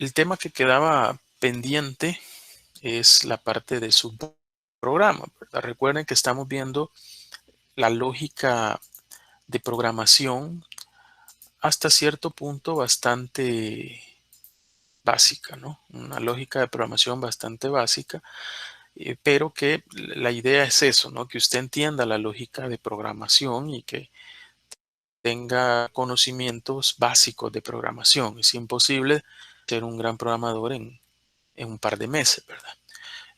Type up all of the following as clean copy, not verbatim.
el tema que quedaba pendiente es la parte de su programa, ¿verdad? Recuerden que estamos viendo la lógica de programación hasta cierto punto bastante básica, ¿no? Una lógica de programación bastante básica, pero que la idea es eso, ¿no? Que usted entienda la lógica de programación y que tenga conocimientos básicos de programación. Es imposible ser un gran programador en un par de meses, ¿verdad?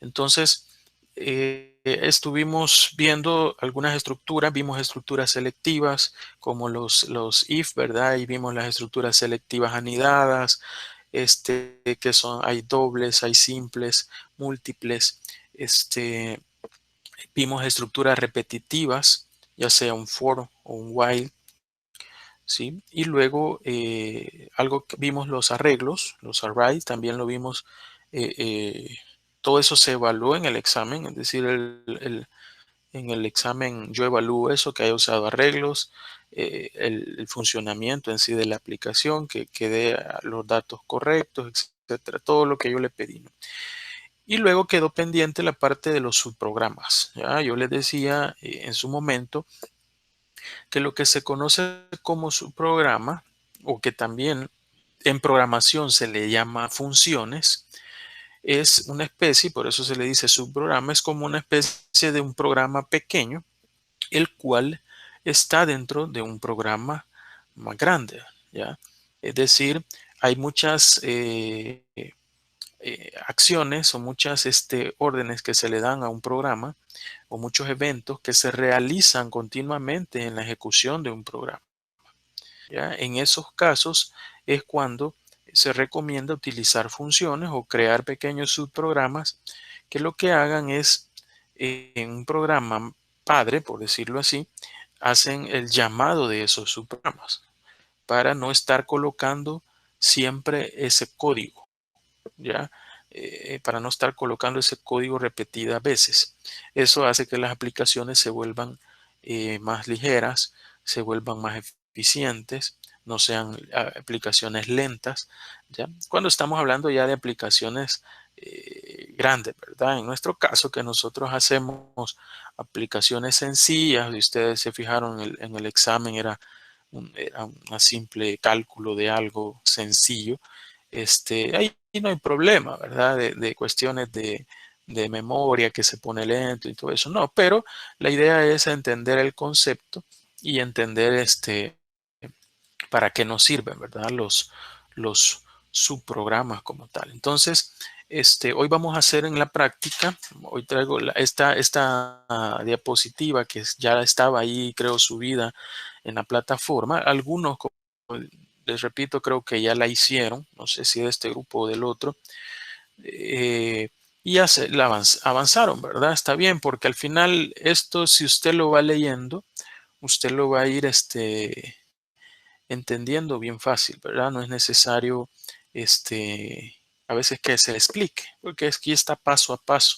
Entonces, estuvimos viendo algunas estructuras, vimos estructuras selectivas como los if, ¿verdad? Y vimos las estructuras selectivas anidadas, que son, hay dobles, hay simples, múltiples, vimos estructuras repetitivas, ya sea un for o un while, ¿sí? Y luego vimos los arreglos, los arrays, también lo vimos, eh, eh, todo eso se evaluó en el examen, es decir, en el examen yo evalúo eso, que haya usado arreglos, el funcionamiento en sí de la aplicación, que dé los datos correctos, etcétera, todo lo que yo le pedí, ¿no? Y luego quedó pendiente la parte de los subprogramas. ¿Ya? Yo les decía en su momento que lo que se conoce como subprograma, o que también en programación se le llama funciones, es una especie, por eso se le dice subprograma, es como una especie de un programa pequeño, el cual está dentro de un programa más grande, ¿ya? Es decir, hay muchas acciones o muchas órdenes que se le dan a un programa o muchos eventos que se realizan continuamente en la ejecución de un programa. ¿Ya? En esos casos es cuando se recomienda utilizar funciones o crear pequeños subprogramas que lo que hagan es, en un programa padre, por decirlo así, hacen el llamado de esos subprogramas para no estar colocando siempre ese código, ¿ya? Para no estar colocando ese código repetidas veces. Eso hace que las aplicaciones se vuelvan más ligeras, se vuelvan más eficientes, no sean aplicaciones lentas, ¿ya? Cuando estamos hablando ya de aplicaciones grandes, ¿verdad? En nuestro caso, que nosotros hacemos aplicaciones sencillas, y ustedes se fijaron en el examen, era un simple cálculo de algo sencillo, ahí no hay problema, ¿verdad? De cuestiones de memoria que se pone lento y todo eso. No, pero la idea es entender el concepto y entender para qué nos sirven, ¿verdad? Los subprogramas como tal. Entonces, hoy vamos a hacer en la práctica, hoy traigo esta diapositiva que ya estaba ahí, creo, subida en la plataforma. Algunos, como les repito, creo que ya la hicieron, no sé si de este grupo o del otro, eh, y ya avanzaron, ¿verdad? Está bien, porque al final esto, si usted lo va leyendo, usted lo va a ir entendiendo bien fácil, ¿verdad? No es necesario a veces que se le explique, porque aquí está paso a paso,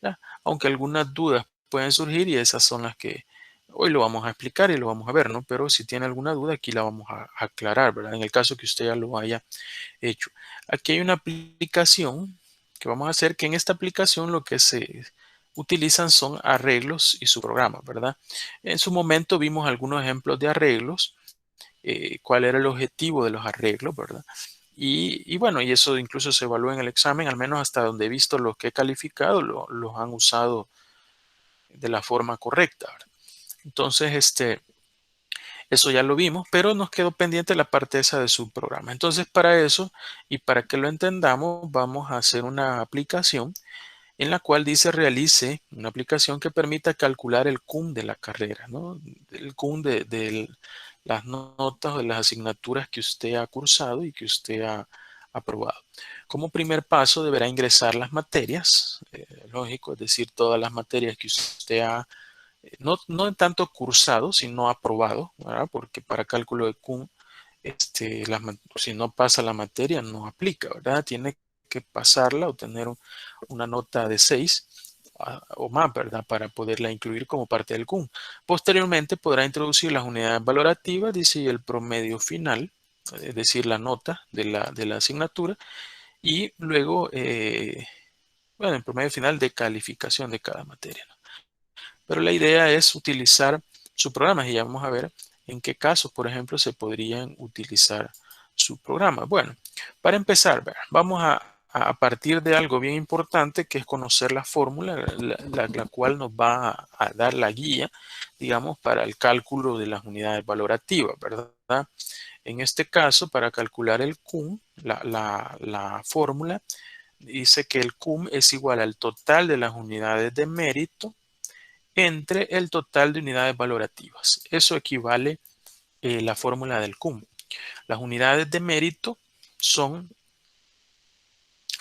¿verdad? Aunque algunas dudas pueden surgir y esas son las que hoy lo vamos a explicar y lo vamos a ver, ¿no? Pero si tiene alguna duda, aquí la vamos a aclarar, ¿verdad? En el caso que usted ya lo haya hecho. Aquí hay una aplicación que vamos a hacer, que en esta aplicación lo que se utilizan son arreglos y subprogramas, ¿verdad? En su momento vimos algunos ejemplos de arreglos, cuál era el objetivo de los arreglos, ¿verdad? Y bueno, y eso incluso se evalúa en el examen, al menos hasta donde he visto los que he calificado, los han usado de la forma correcta, ¿verdad? Entonces, eso ya lo vimos, pero nos quedó pendiente la parte esa de su programa. Entonces, para eso y para que lo entendamos, vamos a hacer una aplicación en la cual dice realice una aplicación que permita calcular el CUM de la carrera, ¿no? El CUM de las notas o de las asignaturas que usted ha cursado y que usted ha aprobado. Como primer paso deberá ingresar las materias, lógico, es decir, todas las materias que usted ha, no tanto cursado, sino aprobado, ¿verdad? Porque para cálculo de CUM, si no pasa la materia, no aplica, ¿verdad? Tiene que pasarla o tener una nota de 6 o más, ¿verdad? Para poderla incluir como parte del CUM. Posteriormente podrá introducir las unidades valorativas, dice, y el promedio final. es decir, la nota de la asignatura, y luego, bueno, el promedio final de calificación de cada materia, ¿no? Pero la idea es utilizar su programa y ya vamos a ver en qué casos, por ejemplo, se podrían utilizar su programa. Bueno, para empezar, vamos a partir de algo bien importante que es conocer la fórmula, la cual nos va a dar la guía, digamos, para el cálculo de las unidades valorativas, ¿verdad? En este caso, para calcular el CUM, la fórmula dice que el CUM es igual al total de las unidades de mérito entre el total de unidades valorativas. Eso equivale la fórmula del CUM. Las unidades de mérito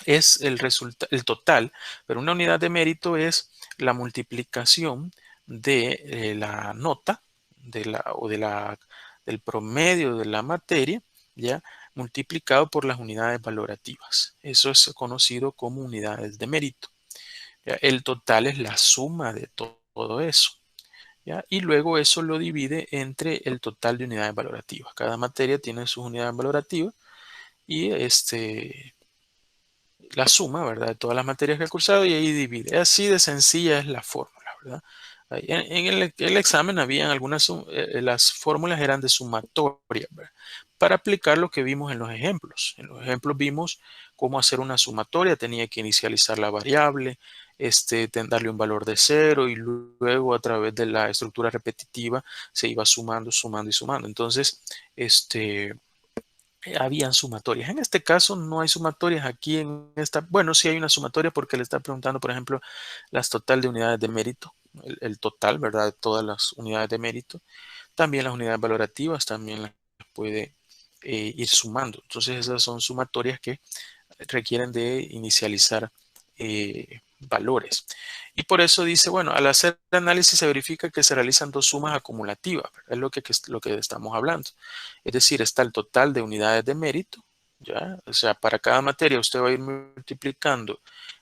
es el total, pero una unidad de mérito es la multiplicación de la nota del promedio de la materia, ¿ya? Multiplicado por las unidades valorativas. Eso es conocido como unidades de mérito, ¿ya? El total es la suma de todo eso, ¿ya? Y luego eso lo divide entre el total de unidades valorativas. Cada materia tiene sus unidades valorativas y la suma, ¿verdad? De todas las materias que ha cursado y ahí divide. Así de sencilla es la fórmula, ¿verdad? En el examen habían las fórmulas eran de sumatoria, ¿verdad? Para aplicar lo que vimos en los ejemplos. En los ejemplos vimos cómo hacer una sumatoria, tenía que inicializar la variable, darle un valor de cero y luego a través de la estructura repetitiva se iba sumando, sumando y sumando. Entonces, habían sumatorias. En este caso no hay sumatorias aquí en esta. Bueno, sí hay una sumatoria porque le está preguntando, por ejemplo, las total de unidades de mérito, el total, ¿verdad? De todas las unidades de mérito. También las unidades valorativas también las puede ir sumando. Entonces esas son sumatorias que requieren de inicializar valores. Y por eso dice, bueno, al hacer el análisis se verifica que se realizan dos sumas acumulativas, ¿verdad? Es lo que estamos hablando. Es decir, está el total de unidades de mérito, ¿ya? O sea, para cada materia usted va a ir multiplicando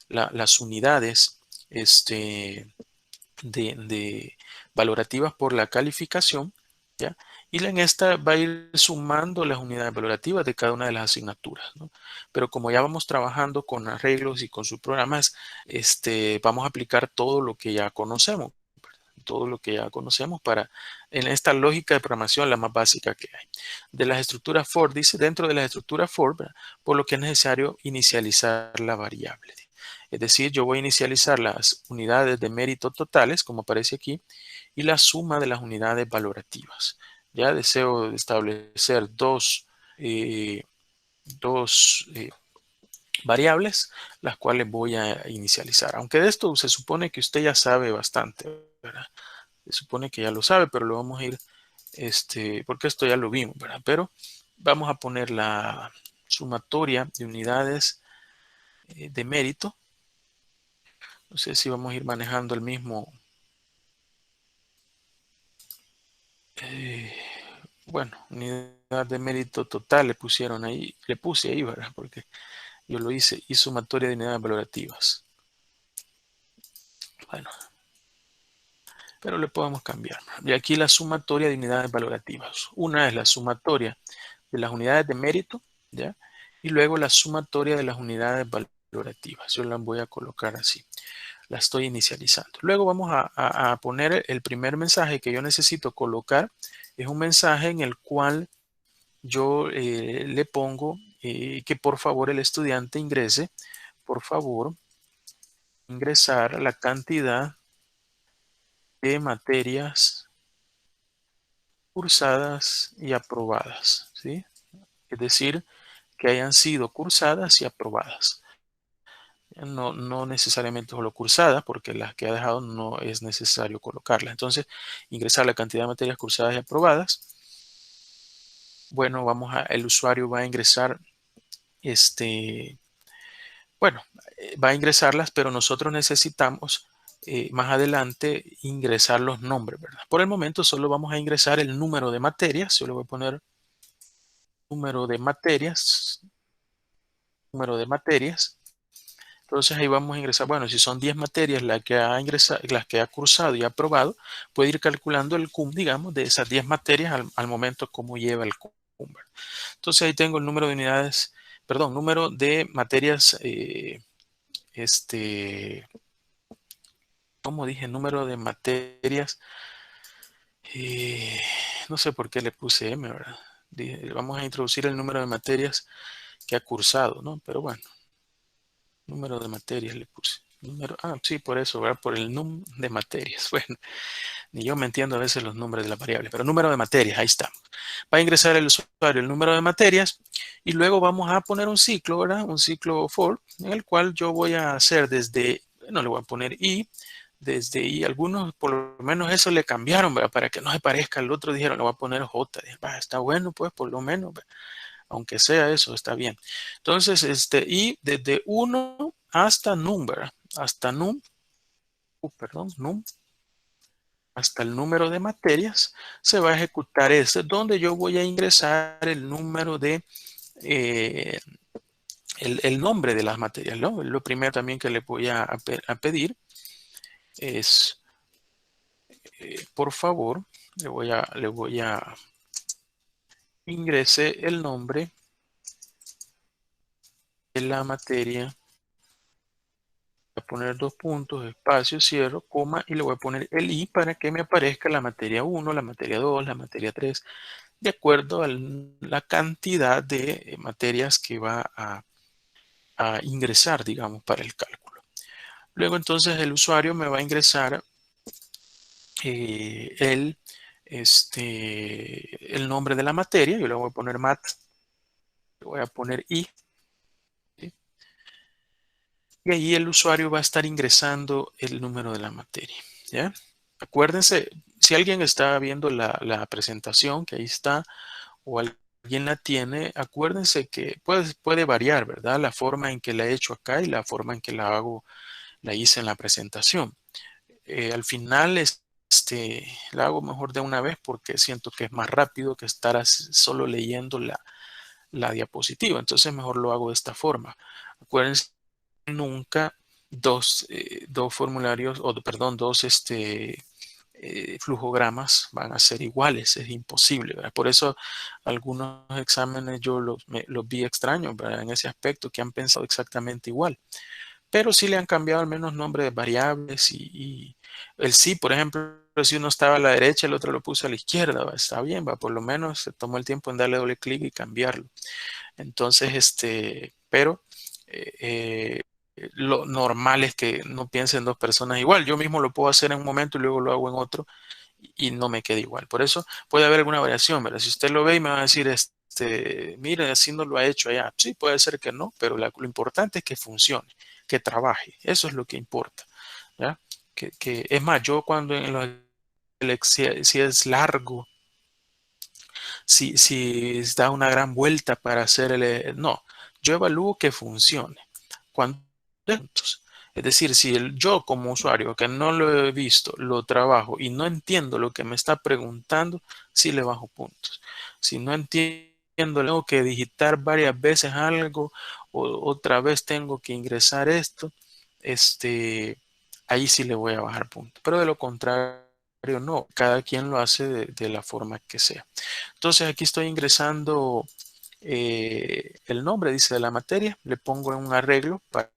las unidades de valorativas por la calificación, ¿ya? Y en esta va a ir sumando las unidades valorativas de cada una de las asignaturas, ¿no? Pero como ya vamos trabajando con arreglos y con sus programas, vamos a aplicar todo lo que ya conocemos, todo lo que ya conocemos en esta lógica de programación la más básica que hay. De las estructuras for, dice, dentro de las estructuras for, ¿verdad? Por lo que es necesario inicializar la variable. Es decir, yo voy a inicializar las unidades de mérito totales, como aparece aquí, y la suma de las unidades valorativas. Ya deseo establecer eh, dos variables, las cuales voy a inicializar. Aunque de esto se supone que usted ya sabe bastante, ¿verdad? Se supone que ya lo sabe, pero lo vamos a ir, porque esto ya lo vimos, ¿verdad? Pero vamos a poner la sumatoria de unidades de mérito. No sé si vamos a ir manejando el mismo. eh, bueno, unidad de mérito total le pusieron ahí, le puse ahí, ¿verdad? Porque yo lo hice, y sumatoria de unidades valorativas. Bueno, pero le podemos cambiar. Y aquí la sumatoria de unidades valorativas. Una es la sumatoria de las unidades de mérito, ¿ya? Y luego la sumatoria de las unidades valorativas. Yo las voy a colocar así. La estoy inicializando. Luego vamos a poner el primer mensaje que yo necesito colocar. Es un mensaje en el cual yo le pongo que por favor el estudiante ingrese, por favor, ingresar la cantidad de materias cursadas y aprobadas, ¿sí? Es decir, que hayan sido cursadas y aprobadas. No necesariamente solo cursadas, porque las que ha dejado no es necesario colocarlas. Entonces, ingresar la cantidad de materias cursadas y aprobadas. Bueno, el usuario va a ingresar, bueno, va a ingresarlas, pero nosotros necesitamos más adelante ingresar los nombres, ¿verdad? Por el momento solo vamos a ingresar el número de materias. Yo le voy a poner número de materias, número de materias. Entonces ahí vamos a ingresar, bueno, si son 10 materias las que ha ingresado, las que ha cursado y aprobado, puede ir calculando el CUM, digamos, de esas 10 materias al momento como lleva el CUM. Entonces ahí tengo el número de unidades, perdón, número de materias, este, ¿cómo dije? Número de materias, eh, no sé por qué le puse M, ¿verdad? Vamos a introducir el número de materias que ha cursado, ¿no? Pero bueno, número de materias le puse. Sí, por eso, ¿verdad? Por el número de materias. Bueno, ni yo me entiendo a veces los nombres de las variables, pero número de materias, ahí está. Va a ingresar el usuario el número de materias y luego vamos a poner un ciclo, ¿verdad? Un ciclo for, en el cual yo voy a hacer desde, bueno, le voy a poner i, desde i, algunos por lo menos eso le cambiaron, ¿verdad? Para que no se parezca al otro, dijeron, le voy a poner j. Dije, está bueno, pues, por lo menos, ¿verdad? Aunque sea eso, está bien. Entonces, y desde 1 hasta num, ¿verdad? Hasta num, perdón, num, hasta el número de materias, se va a ejecutar este, donde yo voy a ingresar el número de, eh, el nombre de las materias, ¿no? Lo primero también que le voy a pedir es, por favor, le voy a ingrese el nombre de la materia. Voy a poner dos puntos, espacio, cierro, coma, y le voy a poner el i para que me aparezca la materia 1, la materia 2, la materia 3, de acuerdo a la cantidad de materias que va a ingresar, digamos, para el cálculo. Luego entonces el usuario me va a ingresar el nombre de la materia. Yo le voy a poner mat, le voy a poner i, ¿sí? Y ahí el usuario va a estar ingresando el número de la materia, ¿ya? Acuérdense, si alguien está viendo la presentación que ahí está, o alguien la tiene, acuérdense que puede variar, ¿verdad? La forma en que la he hecho acá y la forma en que la hice en la presentación. Al final, la hago mejor de una vez porque siento que es más rápido que estar solo leyendo la diapositiva. Entonces, mejor lo hago de esta forma. Acuérdense, nunca dos formularios, o perdón, dos flujogramas van a ser iguales, es imposible, ¿verdad? Por eso algunos exámenes yo los vi extraños, ¿verdad? En ese aspecto, que han pensado exactamente igual, pero sí le han cambiado al menos nombres de variables y el sí, por ejemplo, si uno estaba a la derecha, el otro lo puso a la izquierda, ¿va? Está bien, ¿va? Por lo menos se tomó el tiempo en darle doble clic y cambiarlo. Entonces, pero lo normal es que no piensen dos personas igual. Yo mismo lo puedo hacer en un momento y luego lo hago en otro y no me queda igual. Por eso puede haber alguna variación, ¿verdad? Si usted lo ve y me va a decir, mire, así no lo ha hecho allá. Sí, puede ser que no, pero lo importante es que funcione, que trabaje. Eso es lo que importa, ¿ya? Es más, yo cuando si es largo, si da una gran vuelta para hacer no, yo evalúo que funcione. Cuando es decir, si yo como usuario que no lo he visto, lo trabajo y no entiendo lo que me está preguntando, sí le bajo puntos. Si no entiendo, tengo que digitar varias veces algo o otra vez tengo que ingresar esto, ahí sí le voy a bajar puntos. Pero de lo contrario, no. Cada quien lo hace de la forma que sea. Entonces aquí estoy ingresando el nombre, dice, de la materia. Le pongo en un arreglo para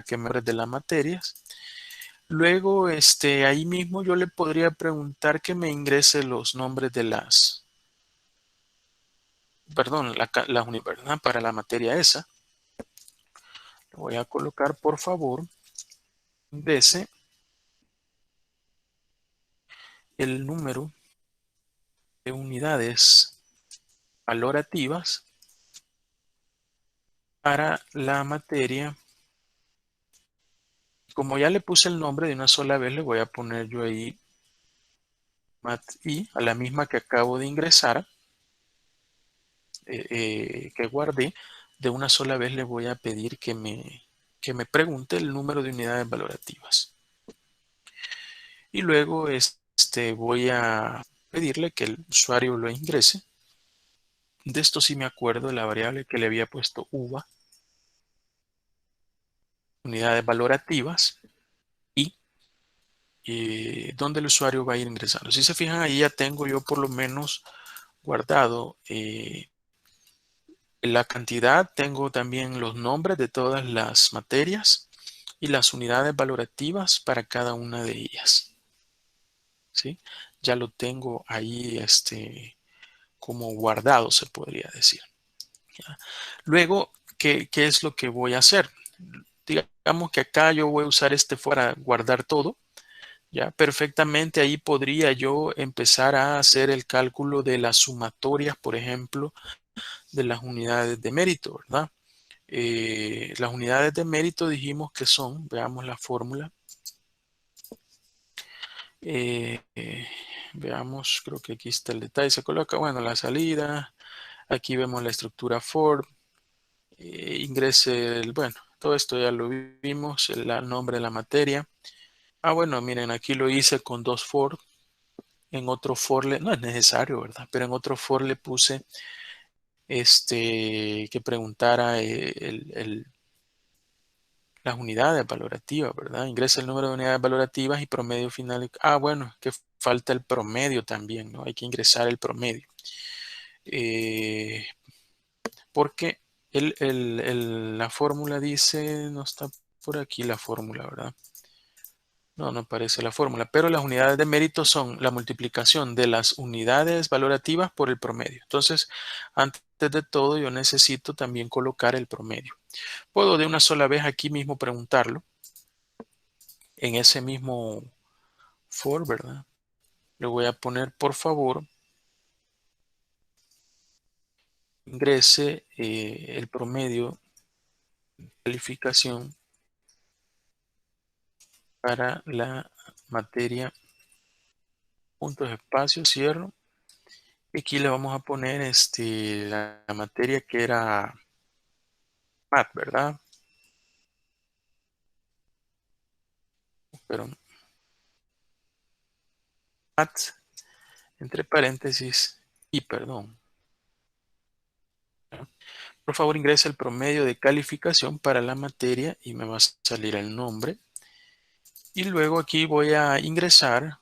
que me hable de las materias. Luego, ahí mismo yo le podría preguntar que me ingrese los nombres de perdón, las universidades para la materia esa. Le voy a colocar, por favor, ingrese el número de unidades valorativas para la materia. Como ya le puse el nombre de una sola vez, le voy a poner yo ahí MATI, a la misma que acabo de ingresar, que guardé. De una sola vez le voy a pedir que me pregunte el número de unidades valorativas. Y luego voy a pedirle que el usuario lo ingrese. De esto sí me acuerdo, de la variable que le había puesto UVA, unidades valorativas, y donde el usuario va a ir ingresando. Si se fijan, ahí ya tengo yo por lo menos guardado la cantidad, tengo también los nombres de todas las materias y las unidades valorativas para cada una de ellas. ¿Sí? Ya lo tengo ahí como guardado, se podría decir. ¿Ya? Luego, ¿qué es lo que voy a hacer? Digamos que acá yo voy a usar para guardar todo. Ya perfectamente ahí podría yo empezar a hacer el cálculo de las sumatorias, por ejemplo, de las unidades de mérito, ¿verdad? Las unidades de mérito dijimos que son, veamos la fórmula, eh, eh, veamos, creo que aquí está el detalle, se coloca, bueno, la salida, aquí vemos la estructura for, ingrese, bueno, todo esto ya lo vimos, el nombre de la materia. Bueno, miren, aquí lo hice con dos for, en otro for, no es necesario, ¿verdad? Pero en otro for le puse que preguntara las unidades valorativas, ¿verdad? Ingresa el número de unidades valorativas y promedio final. Bueno, que falta el promedio también, ¿no? Hay que ingresar el promedio. Porque la fórmula dice, no está por aquí la fórmula, ¿verdad? No, no aparece la fórmula, pero las unidades de mérito son la multiplicación de las unidades valorativas por el promedio. Entonces, antes de todo, yo necesito también colocar el promedio. Puedo de una sola vez aquí mismo preguntarlo, en ese mismo for, ¿verdad? Le voy a poner, por favor, ingrese el promedio de calificación para la materia, puntos, espacio, cierro. Y aquí le vamos a poner la materia que era math, ¿verdad? Pero math, entre paréntesis, y perdón. ¿Ya? Por favor, ingrese el promedio de calificación para la materia y me va a salir el nombre. Y luego aquí voy a ingresar.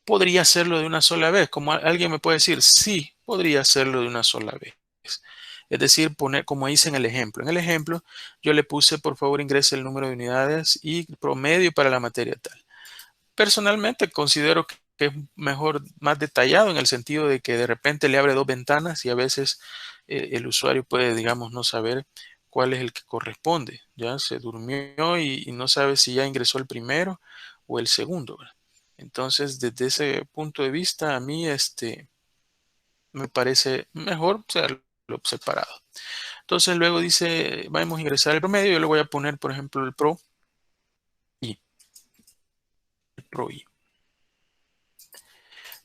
Podría hacerlo de una sola vez. Como alguien me puede decir, sí, podría hacerlo de una sola vez. Es decir, poner como hice en el ejemplo. En el ejemplo, yo le puse, por favor, ingrese el número de unidades y promedio para la materia tal. Personalmente considero que es mejor, más detallado en el sentido de que de repente le abre dos ventanas y a veces el usuario puede, digamos, no saber cuál es el que corresponde. Ya se durmió y no sabe si ya ingresó el primero o el segundo, ¿verdad? Entonces, desde ese punto de vista, a mí me parece mejor hacerlo separado. Entonces, luego dice, vamos a ingresar el promedio. Yo le voy a poner, por ejemplo, el pro y el pro y.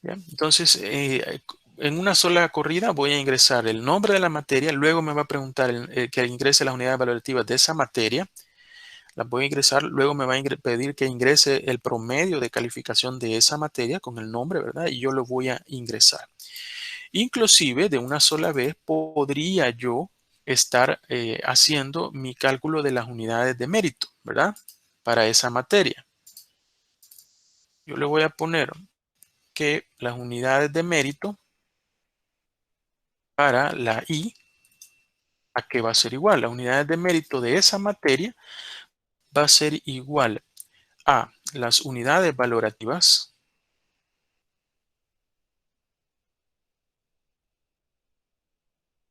¿Ya? Entonces, en una sola corrida voy a ingresar el nombre de la materia, luego me va a preguntar que ingrese las unidades valorativas de esa materia, las voy a ingresar, luego me va a pedir que ingrese el promedio de calificación de esa materia con el nombre, ¿verdad? Y yo lo voy a ingresar. Inclusive, de una sola vez, podría yo estar haciendo mi cálculo de las unidades de mérito, ¿verdad? Para esa materia. Yo le voy a poner que las unidades de mérito para la I, ¿a qué va a ser igual? Las unidades de mérito de esa materia va a ser igual a las unidades valorativas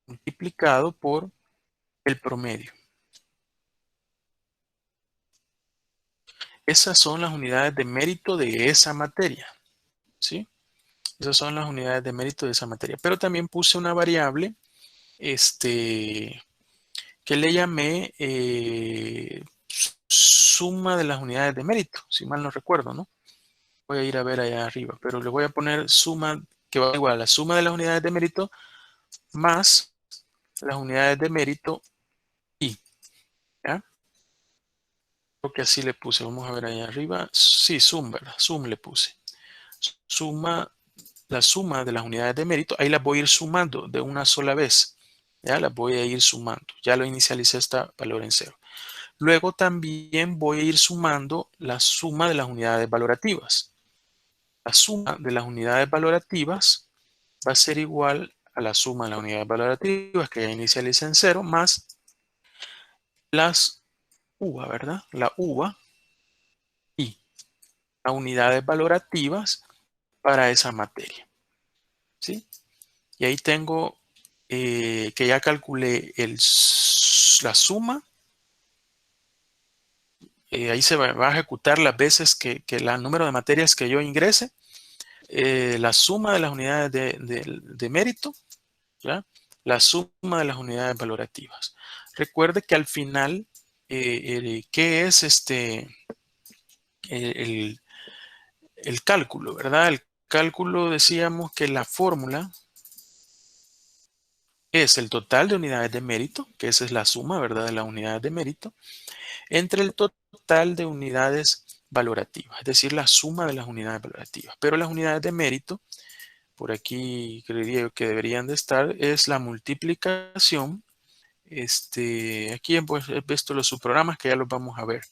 multiplicado por el promedio. Esas son las unidades de mérito de esa materia, ¿sí? Esas son las unidades de mérito de esa materia. Pero también puse una variable que le llamé suma de las unidades de mérito, si mal no recuerdo, ¿no? Voy a ir a ver allá arriba, pero le voy a poner suma que va igual a la suma de las unidades de mérito más las unidades de mérito y, ¿ya? Creo que así le puse, vamos a ver allá arriba, sí, sum, ¿verdad? Sum le puse. Suma, la suma de las unidades de mérito, ahí las voy a ir sumando de una sola vez, ¿ya? Las voy a ir sumando, ya lo inicialicé esta valor en cero. Luego también voy a ir sumando la suma de las unidades valorativas. La suma de las unidades valorativas va a ser igual a la suma de las unidades valorativas que ya inicialicé en 0 más las UVA, ¿verdad? La UVA y las unidades valorativas para esa materia, ¿sí? Y ahí tengo que ya calculé la suma. Ahí se va a ejecutar las veces que el número de materias que yo ingrese, la suma de las unidades de mérito, ¿ya? La suma de las unidades valorativas. Recuerde que al final, ¿qué es el, el cálculo, ¿verdad? El cálculo, decíamos que la fórmula es el total de unidades de mérito, que esa es la suma, ¿verdad? De las unidades de mérito, entre el total de unidades valorativas, es decir, la suma de las unidades valorativas. Pero las unidades de mérito, por aquí creería yo que deberían de estar, es la multiplicación. Aquí pues, he visto los subprogramas que ya los vamos a ver.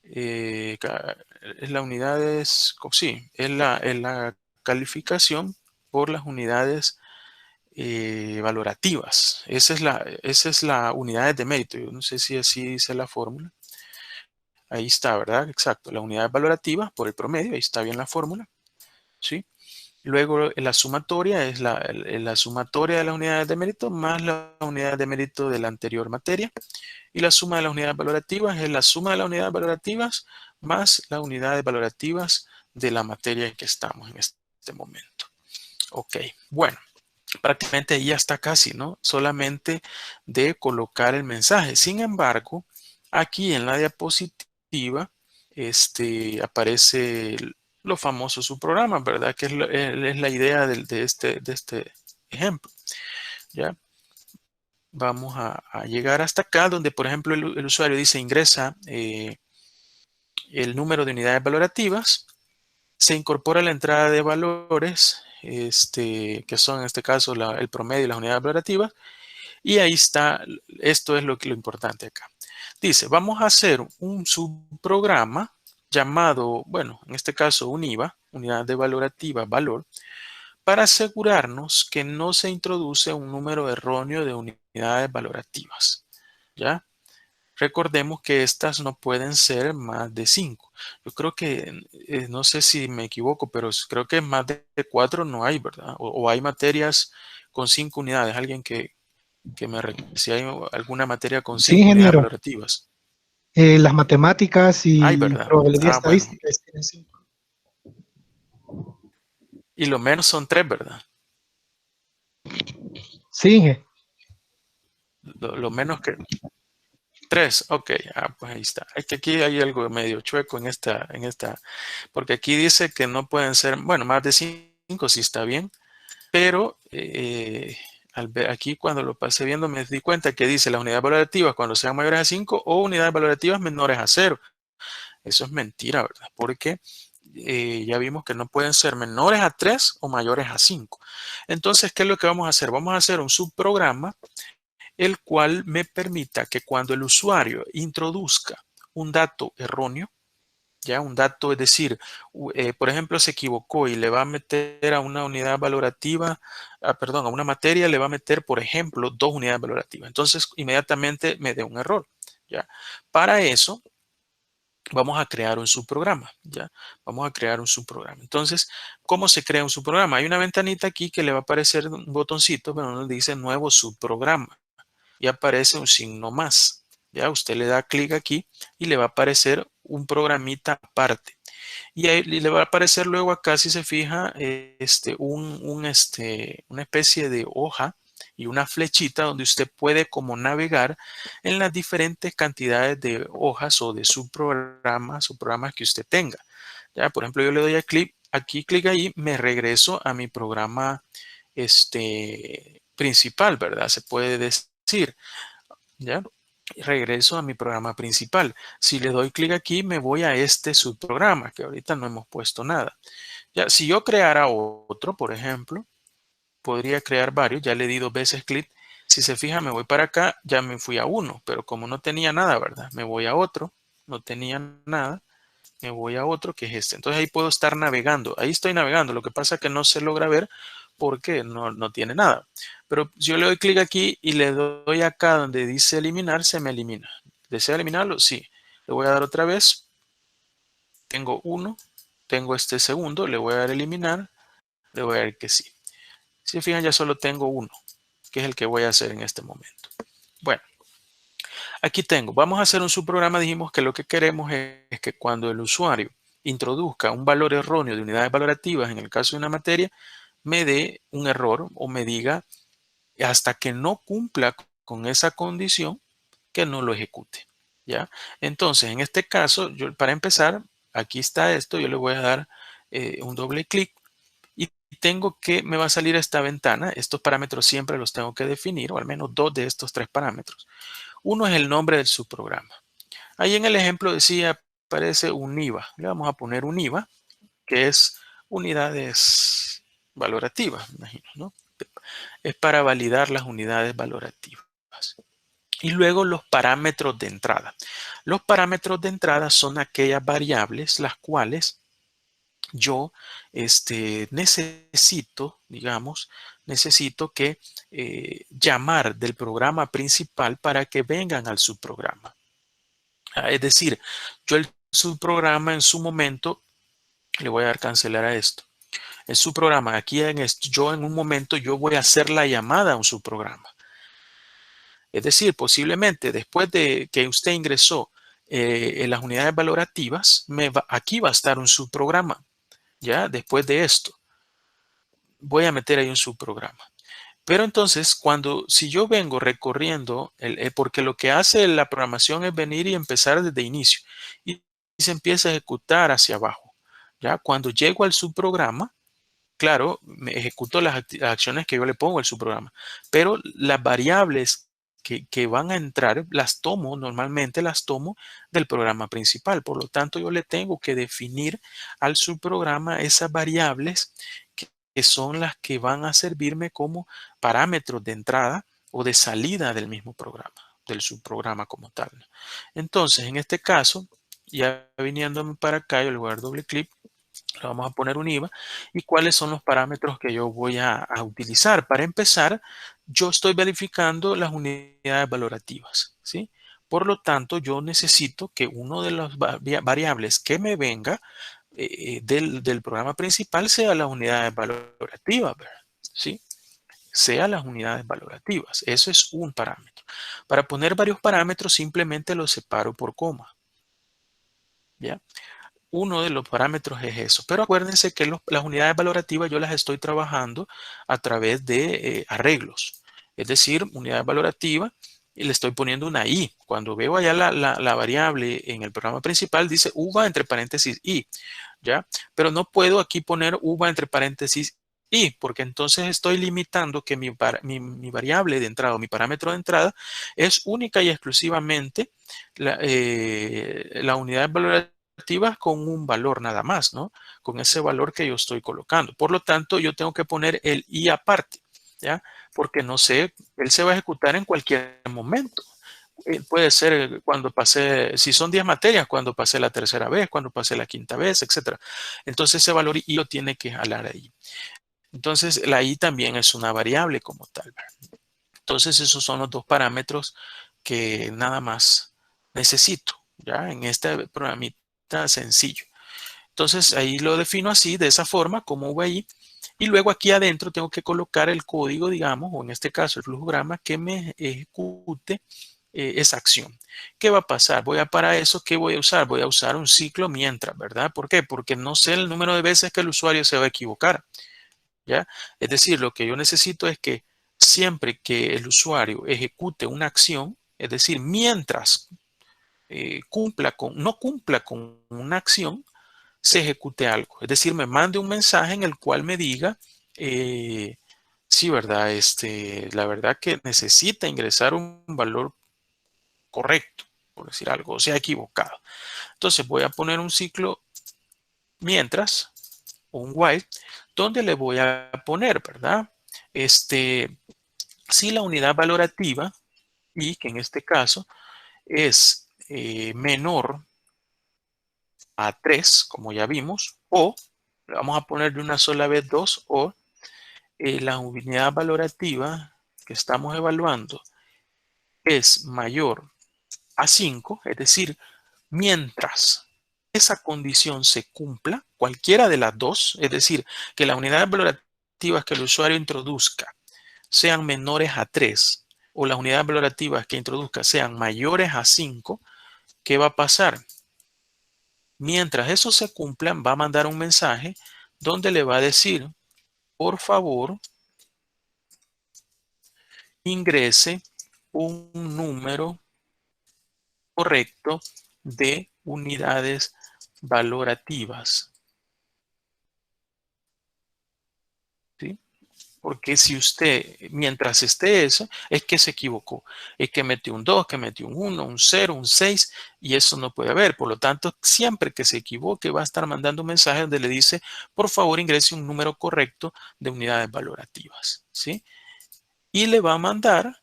Es la unidades, sí, es la calificación por las unidades valorativas. Esa es la unidades de mérito. Yo no sé si así dice la fórmula. Ahí está, ¿verdad? Exacto. La unidad valorativa por el promedio, ahí está bien la fórmula, ¿sí? Luego la sumatoria es la sumatoria de las unidades de mérito más la unidad de mérito de la anterior materia. Y la suma de las unidades valorativas es la suma de las unidades valorativas más las unidades valorativas de la materia en que estamos en este momento. Ok, bueno, prácticamente ya está casi, ¿no? Solamente de colocar el mensaje. Sin embargo, aquí en la diapositiva aparece lo famoso subprograma, ¿verdad? Que es la idea de este ejemplo, ¿ya? Vamos a llegar hasta acá, donde, por ejemplo, el usuario dice ingresa el número de unidades valorativas, se incorpora la entrada de valores, que son en este caso el promedio y las unidades valorativas, y ahí está, esto es lo importante acá. Dice, vamos a hacer un subprograma llamado, bueno, en este caso un IVA, unidad de valorativa, valor, para asegurarnos que no se introduce un número erróneo de unidades valorativas, ¿ya? Recordemos que estas no pueden ser más de 5. Yo creo que, no sé si me equivoco, pero creo que más de 4 no hay, ¿verdad? O hay materias con 5 unidades. Alguien que me recuerde si hay alguna materia con Sí, 5 unidades ingeniero. valorativas. Las matemáticas Hay, y ¿verdad? probabilidad Ah, bueno. estadística tienen 5. Y lo menos son 3, ¿verdad? Sí, Lo menos que 3, ok. Ah, pues ahí está. Es que aquí hay algo medio chueco porque aquí dice que no pueden ser, bueno, más de 5 sí está bien, pero al ver aquí cuando lo pasé viendo me di cuenta que dice las unidades valorativas cuando sean mayores a 5 o unidades valorativas menores a 0. Eso es mentira, ¿verdad? Porque ya vimos que no pueden ser menores a 3 o mayores a 5. Entonces, ¿qué es lo que vamos a hacer? Vamos a hacer un subprograma el cual me permita que cuando el usuario introduzca un dato erróneo, ya un dato, es decir, por ejemplo, se equivocó y le va a meter a una unidad valorativa, perdón, a una materia le va a meter, por ejemplo, 2 unidades valorativas. Entonces, inmediatamente me dé un error, ¿ya? Para eso, vamos a crear un subprograma, ¿ya? Vamos a crear un subprograma. Entonces, ¿cómo se crea un subprograma? Hay una ventanita aquí que le va a aparecer un botoncito, pero nos dice nuevo subprograma y aparece un signo más. Ya usted le da clic aquí y le va a aparecer un programita aparte. Y ahí le va a aparecer luego acá, si se fija, una especie de hoja y una flechita donde usted puede como navegar en las diferentes cantidades de hojas o de subprogramas o programas que usted tenga. Ya, por ejemplo, yo le doy a clic ahí, me regreso a mi programa principal, ¿verdad? Se puede decir. ¿Ya? Regreso a mi programa principal. Si le doy clic aquí, me voy a este subprograma, que ahorita no hemos puesto nada. Ya, si yo creara otro, por ejemplo, podría crear varios. Ya le di 2 veces clic. Si se fija, me voy para acá, ya me fui a uno, pero como no tenía nada, ¿verdad? Me voy a otro, no tenía nada, me voy a otro que es este. Entonces ahí puedo estar navegando. Ahí estoy navegando. Lo que pasa es que no se logra ver porque no tiene nada. Pero si yo le doy clic aquí y le doy acá donde dice eliminar, se me elimina. ¿Desea eliminarlo? Sí. Le voy a dar otra vez. Tengo uno, tengo este segundo, le voy a dar eliminar, le voy a dar que sí. Si se fijan, ya solo tengo uno, que es el que voy a hacer en este momento. Bueno, aquí tengo, vamos a hacer un subprograma. Dijimos que lo que queremos es que cuando el usuario introduzca un valor erróneo de unidades valorativas, en el caso de una materia, me dé un error o me diga hasta que no cumpla con esa condición que no lo ejecute. ¿Ya? Entonces, en este caso, yo para empezar, aquí está esto, yo le voy a dar un doble clic y tengo que, me va a salir esta ventana. Estos parámetros siempre los tengo que definir, o al menos dos de estos tres parámetros. Uno es el nombre del subprograma. Ahí en el ejemplo decía, aparece un IVA. Le vamos a poner un IVA, que es unidades valorativas, me imagino, ¿no? Es para validar las unidades valorativas. Y luego los parámetros de entrada. Los parámetros de entrada son aquellas variables las cuales yo necesito, digamos, necesito que llamar del programa principal para que vengan al subprograma. Es decir, yo el subprograma en su momento, le voy a dar cancelar a esto. En su programa, aquí en esto, yo en un momento yo voy a hacer la llamada a un subprograma. Es decir, posiblemente después de que usted ingresó en las unidades valorativas, aquí va a estar un subprograma. Ya, después de esto, voy a meter ahí un subprograma. Pero entonces, si yo vengo recorriendo, porque lo que hace la programación es venir y empezar desde inicio y se empieza a ejecutar hacia abajo. Ya, cuando llego al subprograma, claro, me ejecuto las acciones que yo le pongo al subprograma, pero las variables que van a entrar, normalmente las tomo del programa principal. Por lo tanto, yo le tengo que definir al subprograma esas variables que son las que van a servirme como parámetros de entrada o de salida del mismo programa, del subprograma como tal. Entonces, en este caso, ya viniéndome para acá, yo le voy a dar doble clic, le vamos a poner un IVA y cuáles son los parámetros que yo voy a utilizar. Para empezar, yo estoy verificando las unidades valorativas, ¿sí? Por lo tanto, yo necesito que uno de las variables que me venga del programa principal sea las unidades valorativas, ¿verdad? ¿Sí? Sea las unidades valorativas. Eso es un parámetro. Para poner varios parámetros, simplemente los separo por coma. ¿Ya? Uno de los parámetros es eso. Pero acuérdense que las unidades valorativas yo las estoy trabajando a través de arreglos. Es decir, unidad valorativa y le estoy poniendo una i. Cuando veo allá la variable en el programa principal dice uva entre paréntesis i. ¿Ya? Pero no puedo aquí poner uva entre paréntesis i, porque entonces estoy limitando que mi variable de entrada o mi parámetro de entrada es única y exclusivamente la unidad valorativa con un valor nada más, ¿no? Con ese valor que yo estoy colocando. Por lo tanto, yo tengo que poner el i aparte, ¿ya? Porque no sé, él se va a ejecutar en cualquier momento. Puede ser cuando pasé, si son 10 materias, cuando pasé la tercera vez, cuando pasé la quinta vez, etcétera. Entonces ese valor i lo tiene que jalar ahí. Entonces la i también es una variable como tal. Entonces esos son los dos parámetros que nada más necesito, ya en este programita sencillo. Entonces ahí lo defino así, de esa forma, como VI. Y luego aquí adentro tengo que colocar el código, digamos, o en este caso el flujograma que me ejecute esa acción. ¿Qué va a pasar? Para eso, ¿qué voy a usar? Voy a usar un ciclo mientras, ¿verdad? ¿Por qué? Porque no sé el número de veces que el usuario se va a equivocar, ¿ya? Es decir, lo que yo necesito es que siempre que el usuario ejecute una acción, es decir, mientras no cumpla con una acción, se ejecute algo. Es decir, me mande un mensaje en el cual me diga, sí, ¿verdad? La verdad que necesita ingresar un valor correcto, por decir algo, o sea, equivocado. Entonces voy a poner un ciclo mientras, o un while, donde le voy a poner, ¿verdad? Si la unidad valorativa, y que en este caso es menor a 3, como ya vimos, o, le vamos a poner de una sola vez 2, o la unidad valorativa que estamos evaluando es mayor a 5, es decir, mientras esa condición se cumpla, cualquiera de las dos, es decir, que las unidades valorativas que el usuario introduzca sean menores a 3 o las unidades valorativas que introduzca sean mayores a 5, ¿qué va a pasar? Mientras eso se cumpla, va a mandar un mensaje donde le va a decir, por favor, ingrese un número correcto de unidades valorativas. ¿Sí? Porque si usted, mientras esté eso, es que se equivocó. Es que metió un 2, que metió un 1, un 0, un 6, y eso no puede haber. Por lo tanto, siempre que se equivoque, va a estar mandando un mensaje donde le dice, por favor, ingrese un número correcto de unidades valorativas. ¿Sí? Y le va a mandar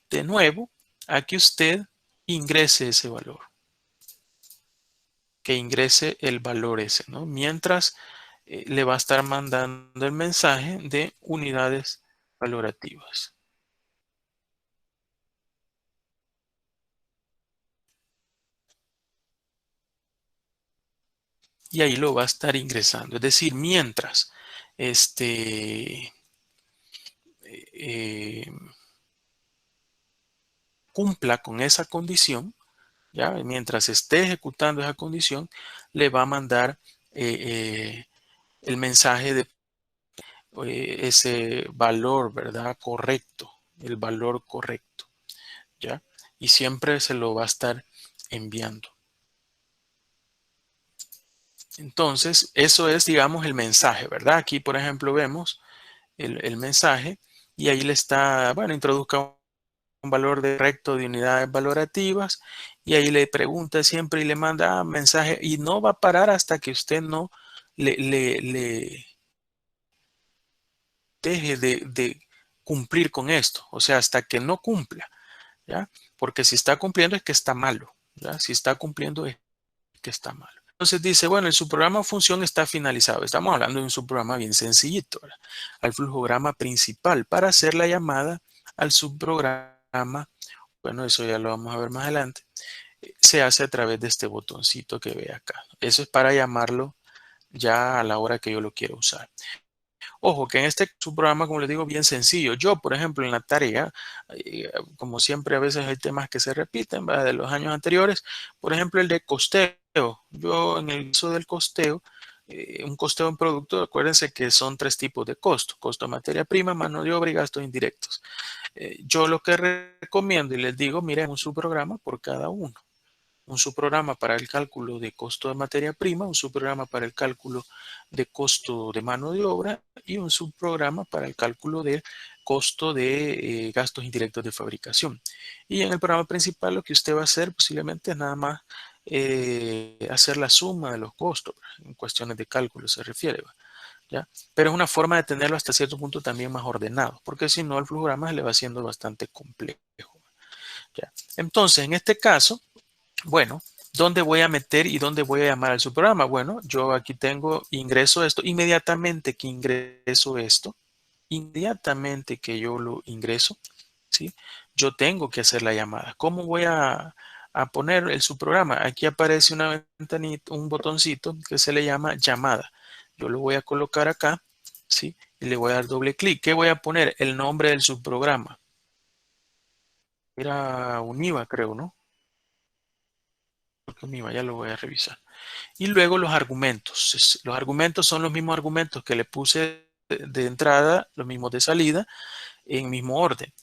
de nuevo a que usted ingrese ese valor. Que ingrese el valor ese, ¿no? Mientras le va a estar mandando el mensaje de unidades valorativas. Y ahí lo va a estar ingresando. Es decir, mientras este, eh, cumpla con esa condición, ¿ya? Mientras esté ejecutando esa condición, le va a mandar el mensaje de ese valor, ¿verdad? Correcto, el valor correcto, ¿ya? Y siempre se lo va a estar enviando. Entonces, eso es, digamos, el mensaje, ¿verdad? Aquí, por ejemplo, vemos el mensaje y ahí le está, bueno, introduzca un valor de recto de unidades valorativas y ahí le pregunta siempre y le manda mensaje y no va a parar hasta que usted no le deje de cumplir con esto, o sea, hasta que no cumpla, ¿ya? Porque si está cumpliendo es que está malo, ¿ya? Si está cumpliendo es que está malo. Entonces dice, bueno, el subprograma o función está finalizado. Estamos hablando de un subprograma bien sencillito, ¿verdad? Al flujograma principal para hacer la llamada al subprograma. Bueno, eso ya lo vamos a ver más adelante. Se hace a través de este botoncito que ve acá. Eso es para llamarlo ya a la hora que yo lo quiero usar. Ojo, que en este subprograma, como les digo, bien sencillo. Yo, por ejemplo, en la tarea, como siempre, a veces hay temas que se repiten, ¿verdad? De los años anteriores. Por ejemplo, el de costeo. Yo, en el caso del costeo, un costeo en producto, acuérdense que son tres tipos de costo. Costo de materia prima, mano de obra y gastos indirectos. Yo lo que recomiendo y les digo, miren un subprograma por cada uno. Un subprograma para el cálculo de costo de materia prima, un subprograma para el cálculo de costo de mano de obra y un subprograma para el cálculo del costo de gastos indirectos de fabricación. Y en el programa principal lo que usted va a hacer posiblemente es nada más hacer la suma de los costos, en cuestiones de cálculo se refiere, ¿ya? Pero es una forma de tenerlo hasta cierto punto también más ordenado, porque si no el flujograma se le va haciendo bastante complejo, ¿ya? Entonces, en este caso, bueno, ¿dónde voy a meter y dónde voy a llamar al subprograma? Bueno, yo aquí tengo ingreso esto. Inmediatamente que ingreso esto, inmediatamente que yo lo ingreso, ¿sí? Yo tengo que hacer la llamada. ¿Cómo voy a poner el subprograma? Aquí aparece una ventanita, un botoncito que se le llama llamada. Yo lo voy a colocar acá, ¿sí? Y le voy a dar doble clic. ¿Qué voy a poner? El nombre del subprograma. Era Univa, creo, ¿no? Porque Univa, ya lo voy a revisar. Y luego los argumentos. Los argumentos son los mismos argumentos que le puse de entrada, los mismos de salida, en mismo orden.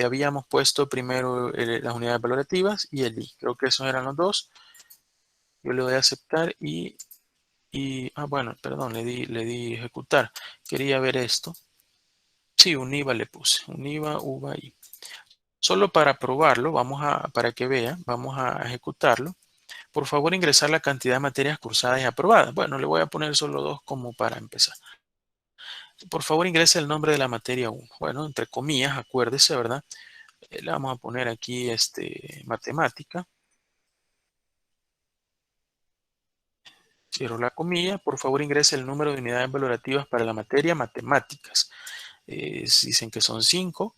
Habíamos puesto primero las unidades valorativas y el I. Creo que esos eran los dos. Yo le doy a aceptar bueno, perdón, le di ejecutar. Quería ver esto. Sí, un IVA le puse. Un IVA, UVA, I. Solo para probarlo, para que vea, vamos a ejecutarlo. Por favor, ingresar la cantidad de materias cursadas y aprobadas. Bueno, le voy a poner solo dos como para empezar. Por favor, ingrese el nombre de la materia 1. Bueno, entre comillas, acuérdese, ¿verdad? Le vamos a poner aquí matemática. Cierro la comilla. Por favor, ingrese el número de unidades valorativas para la materia matemáticas. Dicen que son 5.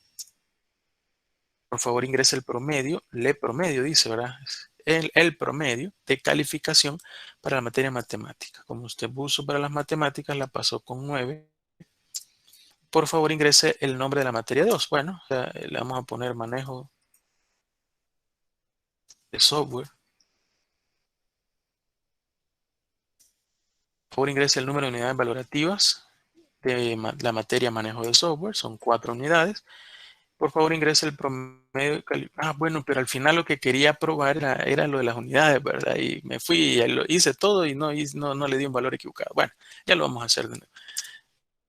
Por favor, ingrese el promedio. Le promedio, dice, ¿verdad? El promedio de calificación para la materia matemática. Como usted puso para las matemáticas, la pasó con 9. Por favor, ingrese el nombre de la materia 2. Bueno, o sea, le vamos a poner manejo de software. Por favor, ingrese el número de unidades valorativas de la materia manejo de software. Son 4 unidades. Por favor, ingrese el promedio. Bueno, pero al final lo que quería probar era lo de las unidades, ¿verdad? Y me fui y lo hice todo y no le di un valor equivocado. Bueno, ya lo vamos a hacer de nuevo.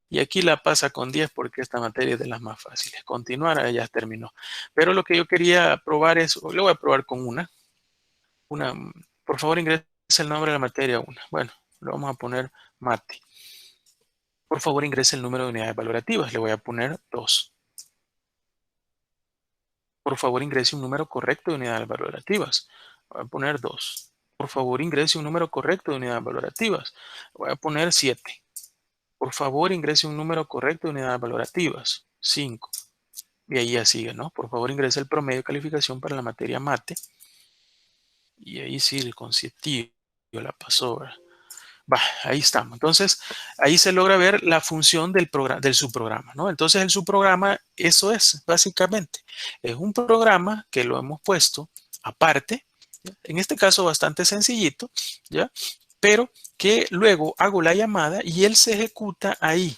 Y aquí la pasa con 10 porque esta materia es de las más fáciles. Continuar, ya terminó. Pero lo que yo quería probar es, lo voy a probar con una. Por favor, ingrese el nombre de la materia 1. Bueno, lo vamos a poner mate. Por favor, ingrese el número de unidades valorativas. Le voy a poner 2. Por favor, ingrese un número correcto de unidades valorativas. Voy a poner 2. Por favor, ingrese un número correcto de unidades valorativas. Voy a poner 7. Por favor, ingrese un número correcto de unidades valorativas. 5. Y ahí ya sigue, ¿no? Por favor, ingrese el promedio de calificación para la materia mate. Y ahí sí, el consecutivo la pasó, ¿verdad? Ahí estamos. Entonces, ahí se logra ver la función del subprograma, ¿no? Entonces, el subprograma, eso es, básicamente. Es un programa que lo hemos puesto aparte, ¿ya? En este caso bastante sencillito, ¿ya? Pero que luego hago la llamada y él se ejecuta ahí.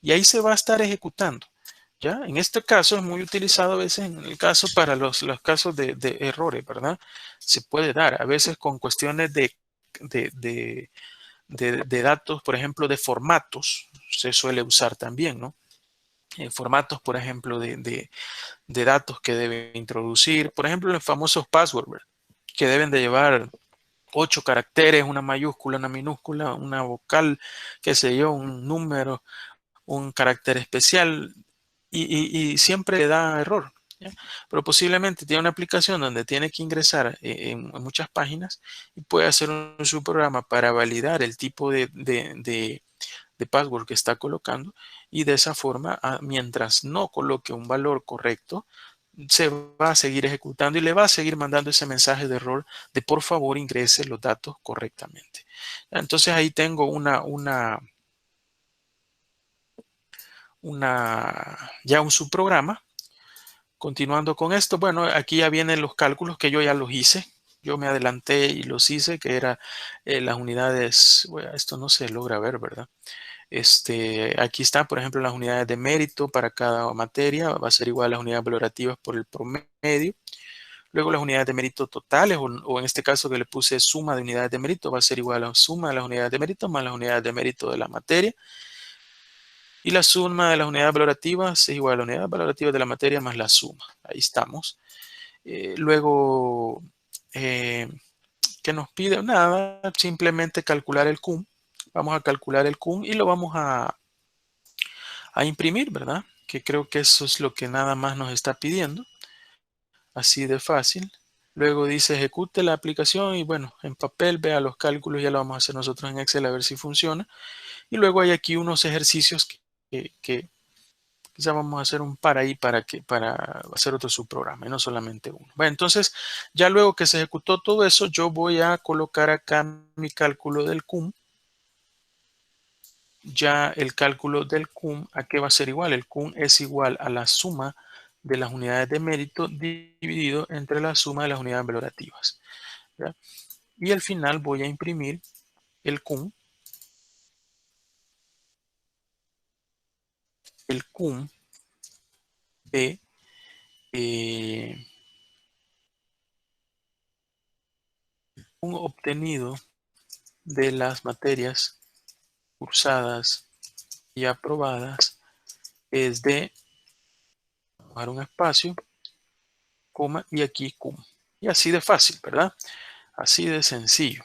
Y ahí se va a estar ejecutando, ¿ya? En este caso es muy utilizado a veces en el caso para los casos de errores, ¿verdad? Se puede dar a veces con cuestiones de, de de datos, por ejemplo, de formatos, se suele usar también, ¿no? Formatos, por ejemplo, de datos que deben introducir, por ejemplo, los famosos passwords, que deben de llevar 8 caracteres, una mayúscula, una minúscula, una vocal, qué sé yo, un número, un carácter especial, y siempre le da error, ¿ya? Pero posiblemente tiene una aplicación donde tiene que ingresar en muchas páginas y puede hacer un subprograma para validar el tipo de password que está colocando y de esa forma, mientras no coloque un valor correcto, se va a seguir ejecutando y le va a seguir mandando ese mensaje de error de por favor ingrese los datos correctamente. Entonces ahí tengo ya un subprograma. Continuando con esto, bueno, aquí ya vienen los cálculos que yo ya los hice. Yo me adelanté y los hice, que era las unidades, bueno, esto no se logra ver, ¿verdad? Aquí está, por ejemplo, las unidades de mérito para cada materia, va a ser igual a las unidades valorativas por el promedio. Luego las unidades de mérito totales, o en este caso que le puse suma de unidades de mérito, va a ser igual a la suma de las unidades de mérito más las unidades de mérito de la materia. Y la suma de las unidades valorativas es igual a la unidad valorativa de la materia más la suma. Ahí estamos. Luego, ¿qué nos pide? Nada, simplemente calcular el cum. Vamos a calcular el cum y lo vamos a imprimir, ¿verdad? Que creo que eso es lo que nada más nos está pidiendo. Así de fácil. Luego dice ejecute la aplicación y bueno, en papel vea los cálculos, ya lo vamos a hacer nosotros en Excel a ver si funciona. Y luego hay aquí unos ejercicios que quizá vamos a hacer un par ahí para hacer otro subprograma y no solamente uno. Bueno, entonces ya luego que se ejecutó todo eso, yo voy a colocar acá mi cálculo del cum. Ya el cálculo del cum, ¿a qué va a ser igual? El cum es igual a la suma de las unidades de mérito dividido entre la suma de las unidades valorativas, ¿ya? Y al final voy a imprimir el cum de un obtenido de las materias cursadas y aprobadas es de, dejar un espacio, coma, y aquí cum. Y así de fácil, ¿verdad? Así de sencillo.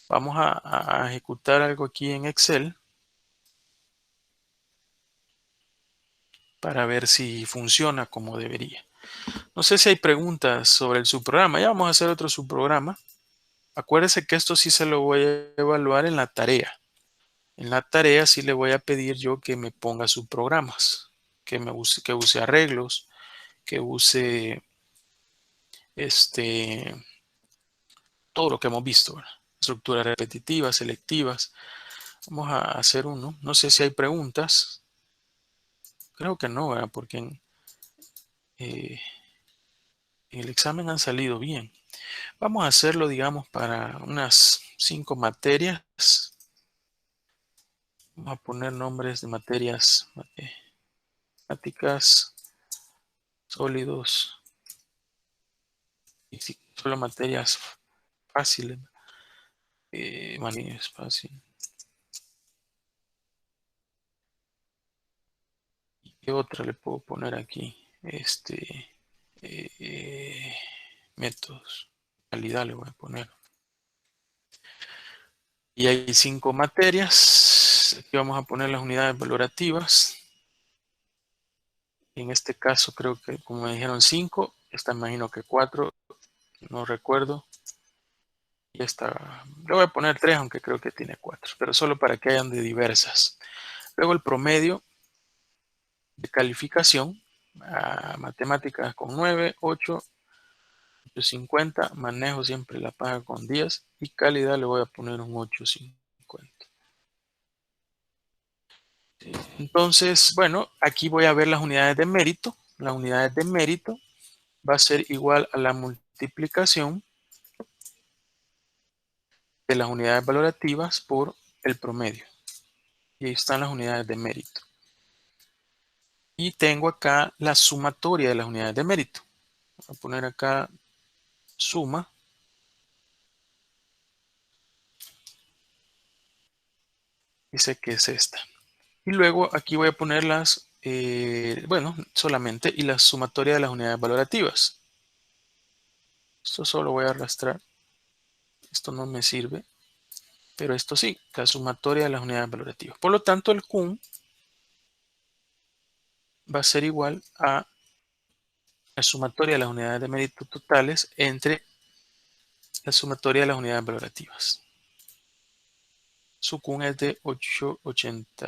Vamos a ejecutar algo aquí en Excel para ver si funciona como debería. No sé si hay preguntas sobre el subprograma. Ya vamos a hacer otro subprograma. Acuérdese que esto sí se lo voy a evaluar en la tarea. En la tarea sí le voy a pedir yo que me ponga sus programas, que use arreglos, que use este, todo lo que hemos visto, ¿verdad? Estructuras repetitivas, selectivas. Vamos a hacer uno. No sé si hay preguntas. Creo que no, ¿verdad? Porque en el examen han salido bien. Vamos a hacerlo, digamos, para unas 5 materias. Vamos a poner nombres de materias matemáticas, sólidos, y solo materias fáciles. Es fácil. ¿Qué otra le puedo poner aquí? Eh, métodos. Calidad le voy a poner. Y hay 5 materias. Aquí vamos a poner las unidades valorativas. En este caso creo que, como me dijeron 5, esta imagino que 4, no recuerdo. Y esta, le voy a poner 3, aunque creo que tiene 4, pero solo para que hayan de diversas. Luego el promedio de calificación, matemáticas con 9, 8, 850, manejo siempre la paga con 10 y calidad le voy a poner un 850. Entonces, bueno, aquí voy a ver las unidades de mérito. Las unidades de mérito va a ser igual a la multiplicación de las unidades valorativas por el promedio. Y ahí están las unidades de mérito. Y tengo acá la sumatoria de las unidades de mérito. Voy a poner acá suma. Dice que es esta. Y luego aquí voy a poner las, bueno, solamente, y la sumatoria de las unidades valorativas. Esto solo voy a arrastrar. Esto no me sirve. Pero esto sí, la sumatoria de las unidades valorativas. Por lo tanto, el CUM va a ser igual a la sumatoria de las unidades de mérito totales entre la sumatoria de las unidades valorativas. Su CUM es de 880,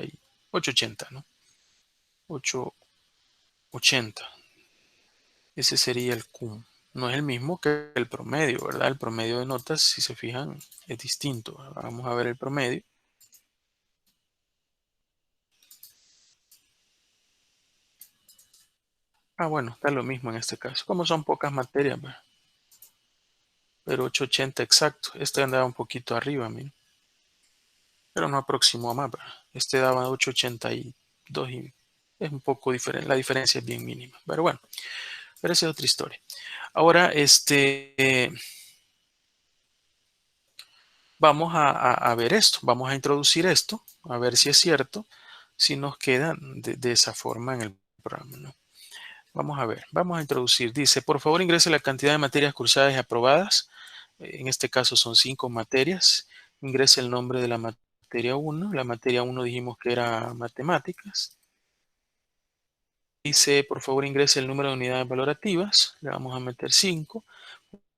¿no? 880. Ese sería el CUM. No es el mismo que el promedio, ¿verdad? El promedio de notas, si se fijan, es distinto. Vamos a ver el promedio. Bueno, está lo mismo en este caso. Como son pocas materias, ¿verdad? Pero 880 exacto. Este andaba un poquito arriba, miren. Pero no aproximó a más, ¿verdad? Este daba 882 y es un poco diferente. La diferencia es bien mínima. Pero bueno, pero esa es otra historia. Ahora, vamos a ver esto. Vamos a introducir esto, a ver si es cierto, si nos queda de esa forma en el programa, ¿no? Vamos a ver, vamos a introducir. Dice, por favor ingrese la cantidad de materias cursadas y aprobadas. En este caso son 5 materias. Ingrese el nombre de la materia 1. La materia 1 dijimos que era matemáticas. Dice, por favor ingrese el número de unidades valorativas. Le vamos a meter 5.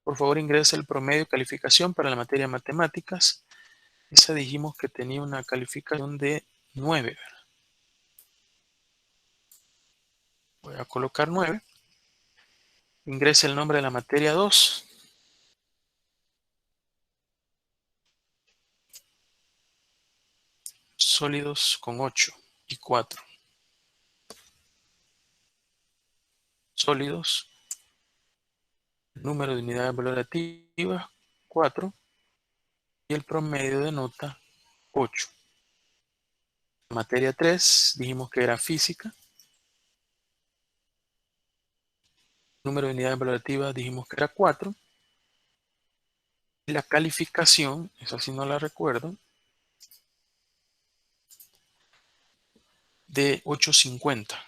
Por favor ingrese el promedio de calificación para la materia matemáticas. Esa dijimos que tenía una calificación de 9. Voy a colocar 9. Ingrese el nombre de la materia 2. Sólidos con 8 y 4. Sólidos. Número de unidades valorativas 4. Y el promedio de nota 8. Materia 3 dijimos que era física. Número de unidades valorativas dijimos que era 4. Y la calificación, esa sí no la recuerdo, de 850.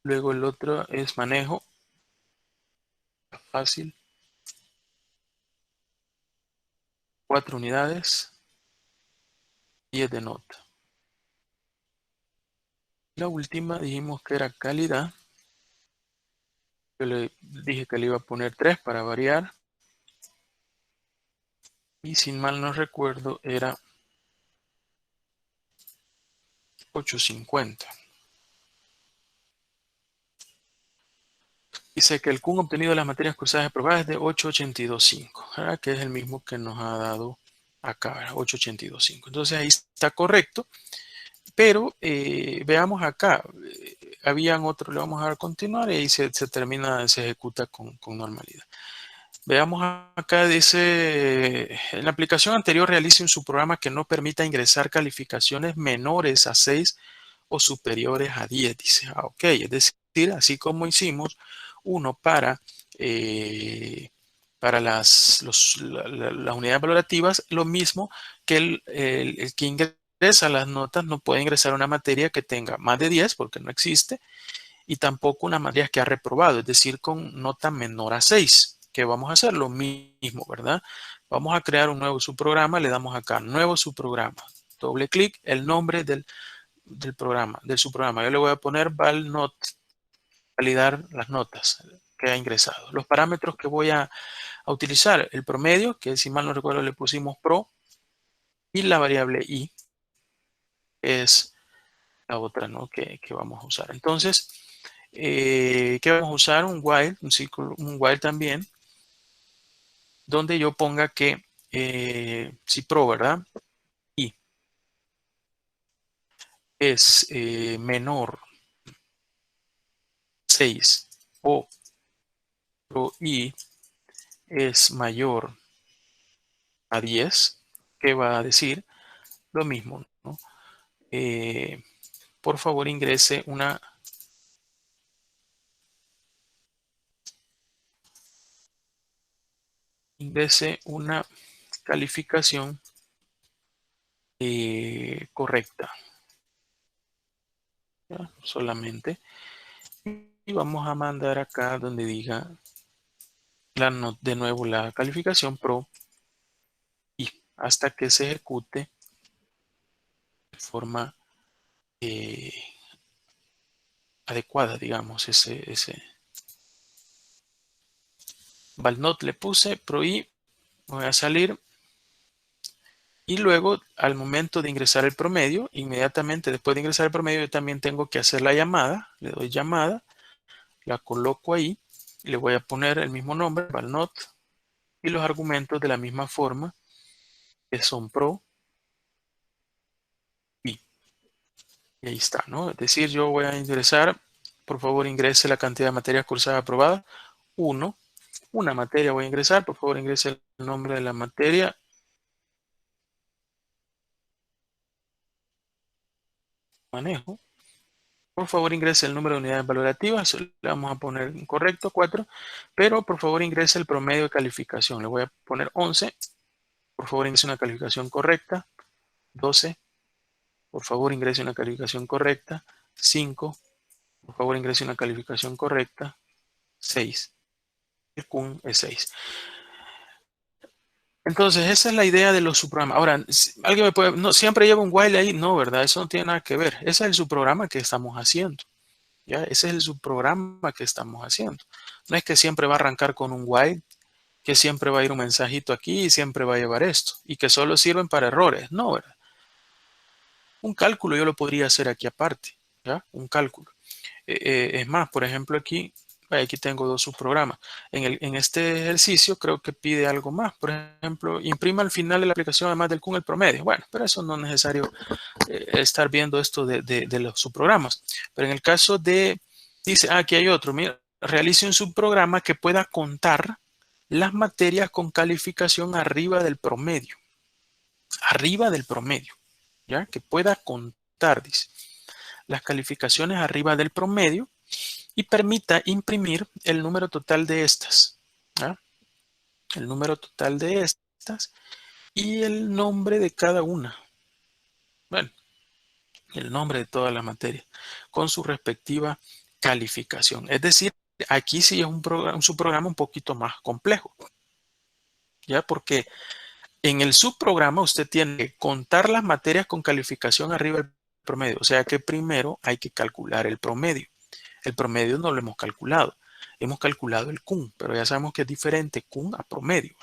Luego el otro es manejo. Fácil. 4 unidades. 10 de nota. La última dijimos que era calidad. Yo le dije que le iba a poner 3 para variar. Y si mal no recuerdo, era 850. Dice que el CUN obtenido de las materias cursadas aprobadas es de 882.5, ¿verdad? Que es el mismo que nos ha dado acá, ¿verdad? 882.5. Entonces ahí está correcto, pero veamos acá, habían otro, le vamos a dar continuar y ahí se termina, se ejecuta con normalidad. Veamos acá, dice, en la aplicación anterior realice un subprograma que no permita ingresar calificaciones menores a 6 o superiores a 10, dice. Ok, es decir, así como hicimos uno para las unidades valorativas, lo mismo que el que ingresa las notas no puede ingresar a una materia que tenga más de 10 porque no existe, y tampoco una materia que ha reprobado, es decir, con nota menor a 6. ¿Qué vamos a hacer? Lo mismo, ¿verdad? Vamos a crear un nuevo subprograma, le damos acá, nuevo subprograma. Doble clic, el nombre del programa, del subprograma. Yo le voy a poner valnot, validar las notas que ha ingresado. Los parámetros que voy a utilizar, el promedio, que si mal no recuerdo le pusimos pro, y la variable i es la otra, ¿no? que vamos a usar. Entonces, ¿qué vamos a usar? Un while, un círculo, un while también, donde yo ponga que si pro, ¿verdad? I es menor 6 o pro i es mayor a 10, ¿qué va a decir? Lo mismo, ¿no? Por favor ingrese una calificación correcta, ¿ya? Solamente. Y vamos a mandar acá donde diga de nuevo la calificación pro y hasta que se ejecute de forma adecuada, digamos, ese valnot le puse pro i, voy a salir y luego al momento de ingresar el promedio, inmediatamente después de ingresar el promedio yo también tengo que hacer la llamada, le doy llamada, la coloco ahí, le voy a poner el mismo nombre, valnot, y los argumentos de la misma forma que son pro i. Y ahí está, ¿no? Es decir, yo voy a ingresar, por favor ingrese la cantidad de materias cursadas aprobadas, 1. Una materia voy a ingresar, por favor ingrese el nombre de la materia. Manejo. Por favor ingrese el número de unidades valorativas, le vamos a poner incorrecto 4, pero por favor ingrese el promedio de calificación, le voy a poner 11, por favor ingrese una calificación correcta, 12, por favor ingrese una calificación correcta, 5, por favor ingrese una calificación correcta, 6, el CUN es 6. Entonces, esa es la idea de los subprogramas. Ahora, alguien me puede, no, siempre lleva un while ahí, no, ¿verdad? Eso no tiene nada que ver. Ese es el subprograma que estamos haciendo. ¿Ya? Ese es el subprograma que estamos haciendo. No es que siempre va a arrancar con un while, que siempre va a ir un mensajito aquí y siempre va a llevar esto, y que solo sirven para errores. No, ¿verdad? Un cálculo yo lo podría hacer aquí aparte, ¿ya? Un cálculo. Es más, por ejemplo, aquí tengo dos subprogramas. En este ejercicio creo que pide algo más. Por ejemplo, imprima al final de la aplicación además del CUN el promedio. Bueno, pero eso no es necesario estar viendo esto de los subprogramas. Pero en el caso de, dice, aquí hay otro, mira, realice un subprograma que pueda contar las materias con calificación arriba del promedio. Arriba del promedio, ¿ya? Que pueda contar, dice, las calificaciones arriba del promedio y permita imprimir el número total de estas, ¿ya? El número total de estas y el nombre de cada una. Bueno, el nombre de todas las materias con su respectiva calificación. Es decir, aquí sí es un subprograma un poquito más complejo, ¿ya? Porque en el subprograma usted tiene que contar las materias con calificación arriba del promedio. O sea que primero hay que calcular el promedio. El promedio no lo hemos calculado. hemos calculado el CUM, pero ya sabemos que es diferente CUM a promedio.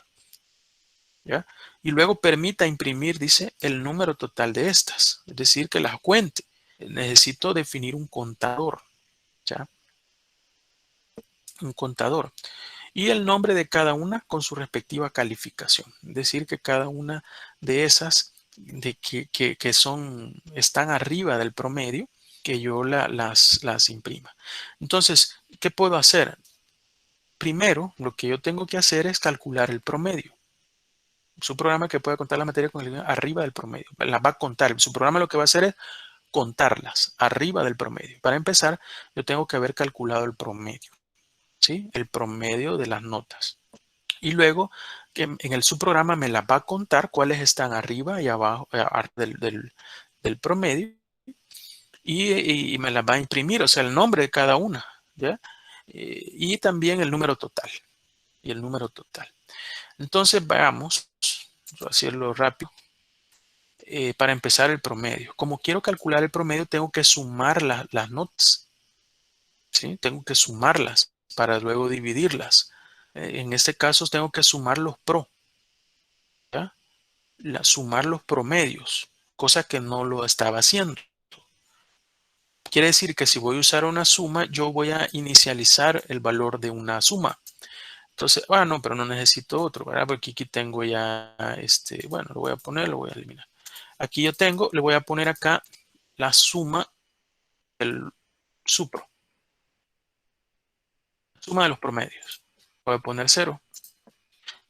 ¿Ya? Y luego permita imprimir, dice, el número total de estas, es decir, que las cuente. Necesito definir un contador, ¿ya? Un contador. Y el nombre de cada una con su respectiva calificación. Es decir, que cada una de esas están arriba del promedio, que yo las imprima. Entonces, ¿qué puedo hacer? Primero, lo que yo tengo que hacer es calcular el promedio. Su programa que puede contar la materia con el arriba del promedio. Las va a contar. Su programa lo que va a hacer es contarlas arriba del promedio. Para empezar, yo tengo que haber calculado el promedio, ¿sí? El promedio de las notas. Y luego, que en el subprograma me las va a contar cuáles están arriba y abajo del promedio y me las va a imprimir, o sea, el nombre de cada una, ¿ya? Y también el número total. Y el número total. Entonces, veamos, voy a hacerlo rápido. Para empezar el promedio. Como quiero calcular el promedio, tengo que sumar las notas. ¿Sí? Tengo que sumarlas para luego dividirlas. En este caso, tengo que sumar los pro. ¿Ya? Sumar los promedios, cosa que no lo estaba haciendo. Quiere decir que si voy a usar una suma, yo voy a inicializar el valor de una suma. Entonces, no, pero no necesito otro, ¿verdad? Porque aquí tengo ya, bueno, lo voy a poner, lo voy a eliminar. Aquí yo tengo, le voy a poner acá la suma del supro. Suma de los promedios. Voy a poner 0.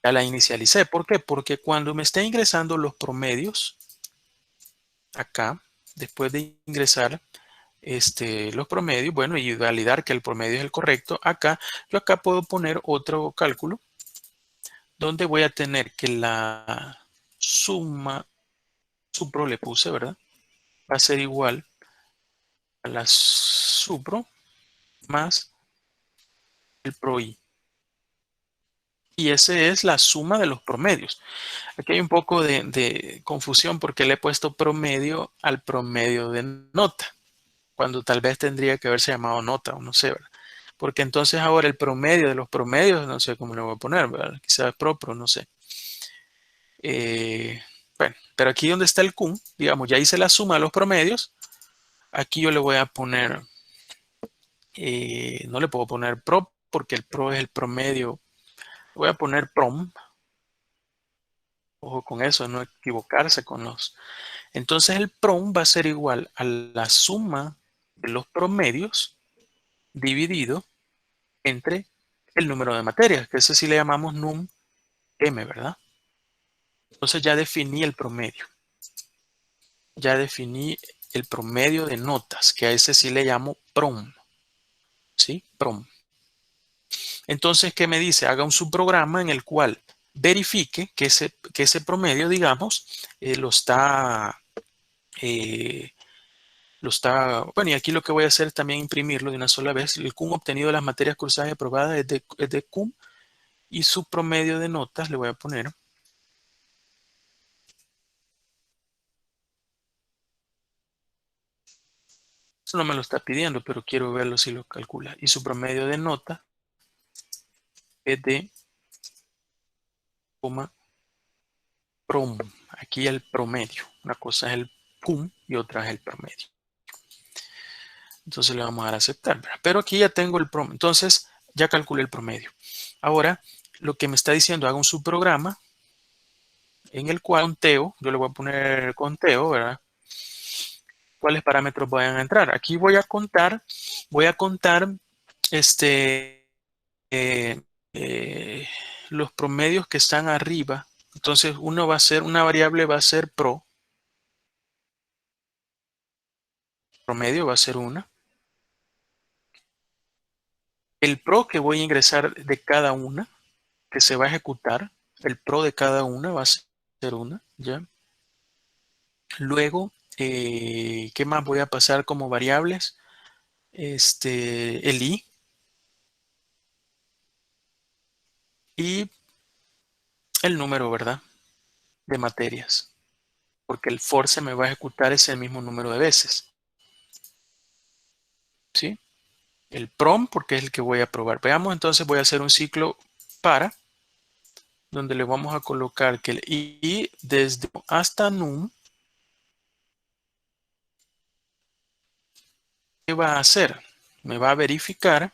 Ya la inicialicé. ¿Por qué? Porque cuando me esté ingresando los promedios, acá, después de ingresar los promedios, bueno, y validar que el promedio es el correcto, acá, yo acá puedo poner otro cálculo donde voy a tener que la suma, supro le puse, ¿verdad? Va a ser igual a la supro más el PROI. Y esa es la suma de los promedios. Aquí hay un poco de confusión porque le he puesto promedio al promedio de nota, cuando tal vez tendría que haberse llamado nota o no sé, ¿verdad? Porque entonces ahora el promedio de los promedios, no sé cómo le voy a poner, ¿verdad? Quizás propio, no sé. Bueno, pero aquí donde está el cum, digamos, ya hice la suma de los promedios. Aquí yo le voy a poner, no le puedo poner pro porque el pro es el promedio. Voy a poner prom. Ojo con eso, no equivocarse con los. Entonces el prom va a ser igual a la suma de los promedios dividido entre el número de materias, que ese sí le llamamos num m, ¿verdad? Entonces ya definí el promedio. Ya definí el promedio de notas, que a ese sí le llamo prom. ¿Sí? Prom. Entonces, ¿qué me dice? Haga un subprograma en el cual verifique que ese promedio, digamos, bueno, y aquí lo que voy a hacer es también imprimirlo de una sola vez. El cum obtenido de las materias cursadas y aprobadas es de cum y su promedio de notas le voy a poner. Eso no me lo está pidiendo, pero quiero verlo si lo calcula. Y su promedio de nota es de prom. Aquí el promedio. Una cosa es el cum y otra es el promedio. Entonces le vamos a dar a aceptar. Pero aquí ya tengo el promedio. Entonces ya calculé el promedio. Ahora lo que me está diciendo, haga un subprograma en el cual conteo, yo le voy a poner conteo, ¿verdad? ¿Cuáles parámetros vayan a entrar? Aquí voy a contar eh, eh, los promedios que están arriba. Entonces una variable va a ser promedio va a ser una. El pro que voy a ingresar de cada una, que se va a ejecutar, el pro de cada una va a ser una, ¿ya? Luego, ¿qué más voy a pasar como variables? El i y el número, ¿verdad? De materias. Porque el for se me va a ejecutar ese mismo número de veces. ¿Sí? el prom porque es el que voy a probar. Veamos, entonces voy a hacer un ciclo para, donde le vamos a colocar que el i desde hasta num, ¿qué va a hacer? Me va a verificar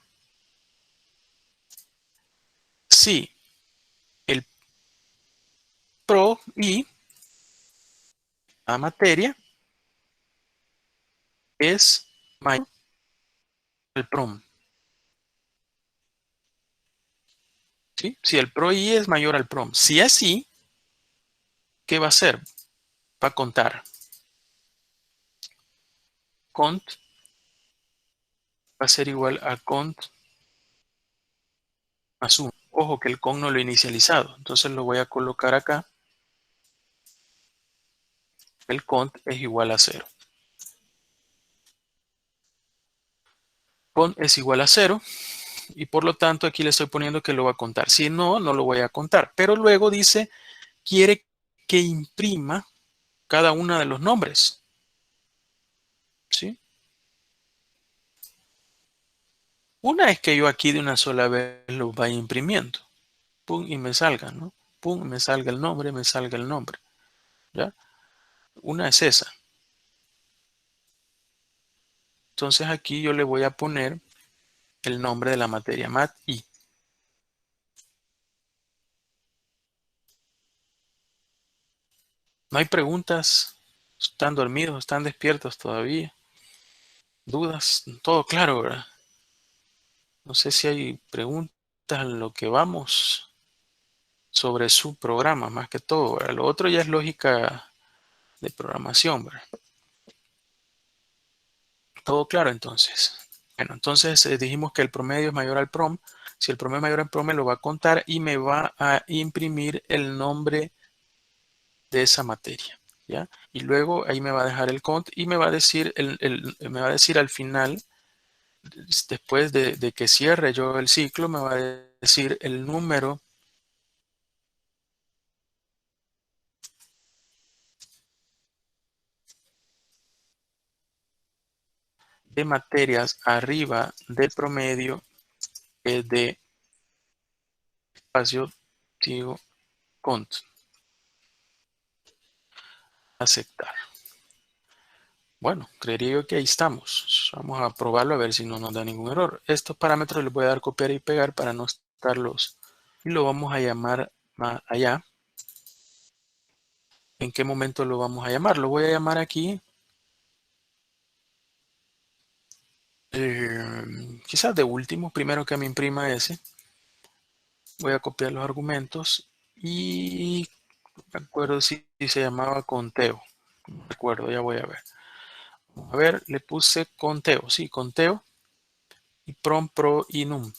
si el pro y la materia es mayor al prom. ¿Sí? Si el pro y es mayor al prom. Si es sí, ¿qué va a hacer? Va a contar. Cont va a ser igual a cont más 1. Ojo que el con no lo he inicializado. Entonces lo voy a colocar acá. El cont es igual a 0. Cont es igual a 0. Y por lo tanto aquí le estoy poniendo que lo va a contar. Si no, no lo voy a contar. Pero luego dice, quiere que imprima cada uno de los nombres. ¿Sí? Una es que yo aquí de una sola vez lo vaya imprimiendo. Pum, y me salga, ¿no? Pum, me salga el nombre, me salga el nombre. ¿Ya? Una es esa. Entonces aquí yo le voy a poner el nombre de la materia, mat i. No hay preguntas. ¿Están dormidos? ¿Están despiertos todavía? ¿Dudas? Todo claro, ¿verdad? No sé si hay preguntas en lo que vamos sobre su programa, más que todo, ¿verdad? Lo otro ya es lógica de programación, ¿verdad? Todo claro entonces. Bueno, entonces dijimos que el promedio es mayor al prom. Si el promedio es mayor al prom, me lo va a contar y me va a imprimir el nombre de esa materia, ¿ya? Y luego ahí me va a dejar el cont y me va a decir, me va a decir al final, después de que cierre yo el ciclo, me va a decir el número de materias arriba del promedio de espacio, digo, cont. Aceptar. Bueno, creería yo que ahí estamos. Vamos a probarlo a ver si no nos da ningún error. Estos parámetros les voy a dar copiar y pegar para no estarlos. Y lo vamos a llamar más allá. ¿En qué momento lo vamos a llamar? Lo voy a llamar aquí. Quizás de último, primero que me imprima ese. Voy a copiar los argumentos. Y no me acuerdo si se llamaba conteo. No recuerdo, ya voy a ver. A ver, le puse conteo. Sí, conteo. Y prom, pro y num.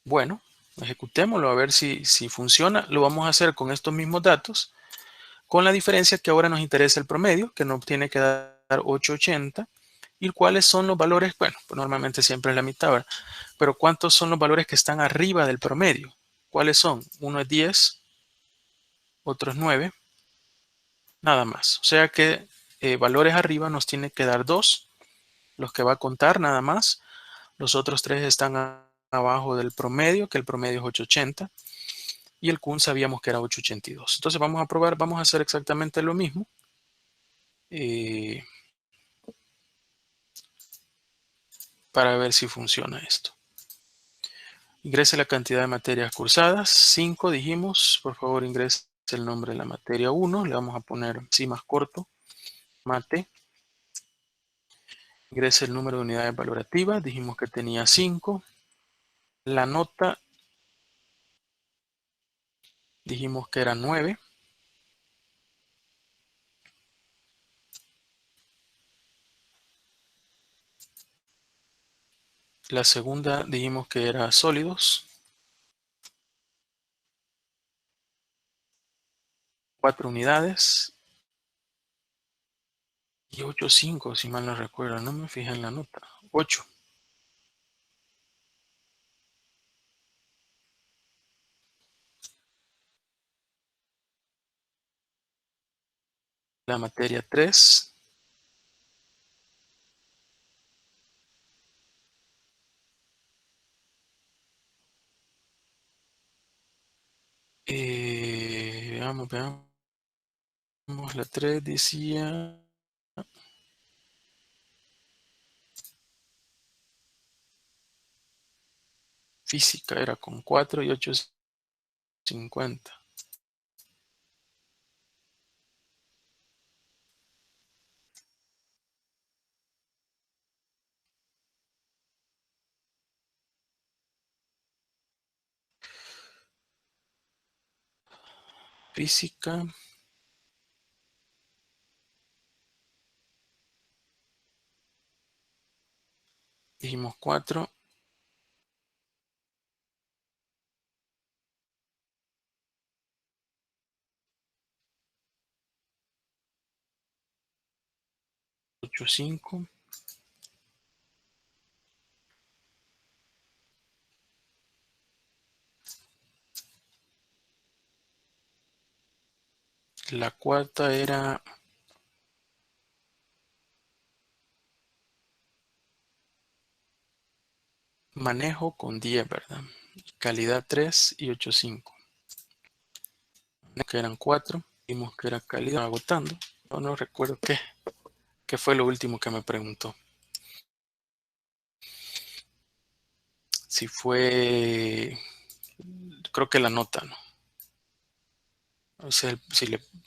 Bueno, ejecutémoslo a ver si funciona. Lo vamos a hacer con estos mismos datos, con la diferencia que ahora nos interesa el promedio, que nos tiene que dar 880. ¿Y cuáles son los valores? Bueno, pues normalmente siempre es la mitad, ¿verdad? Pero ¿cuántos son los valores que están arriba del promedio? ¿Cuáles son? Uno es 10, otro es 9, nada más. O sea que valores arriba nos tiene que dar 2, los que va a contar nada más. Los otros 3 están abajo del promedio, que el promedio es 880. Y el Kun sabíamos que era 882. Entonces vamos a probar, vamos a hacer exactamente lo mismo. Para ver si funciona esto. Ingrese la cantidad de materias cursadas. 5 dijimos. Por favor ingrese el nombre de la materia 1. Le vamos a poner así más corto. Mate. Ingrese el número de unidades valorativas. Dijimos que tenía 5. La nota. Dijimos que era 9. La segunda dijimos que era sólidos. 4 unidades. Y 8,5 si mal no recuerdo. No me fijé en la nota. 8. La materia 3. veamos. La 3 decía... Física era con 4 y 850. Física. Dijimos 4. Ocho, 5. La cuarta era manejo con 10, ¿verdad? Calidad 3 y 8.5. Que eran 4. Vimos que era calidad agotando. No recuerdo qué fue lo último que me preguntó. Si fue, creo que la nota, ¿no? O sea,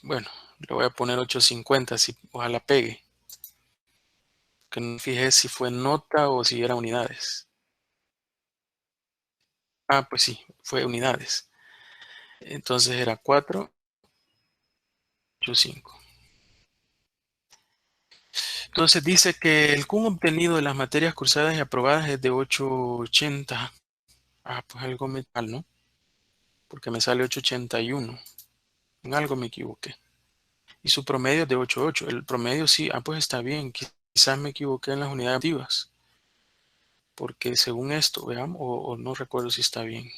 bueno, le voy a poner 850, si ojalá pegue. Que no fijé si fue nota o si era unidades. Ah, pues sí, fue unidades. Entonces era 4, 8, 5. Entonces dice que el CUM obtenido de las materias cursadas y aprobadas es de 880. Ah, pues algo me mal, ¿no? Porque me sale 881. En algo me equivoqué. Y su promedio es de 8.8. El promedio sí, pues está bien. Quizás me equivoqué en las unidades activas. Porque según esto, veamos, o no recuerdo si está bien.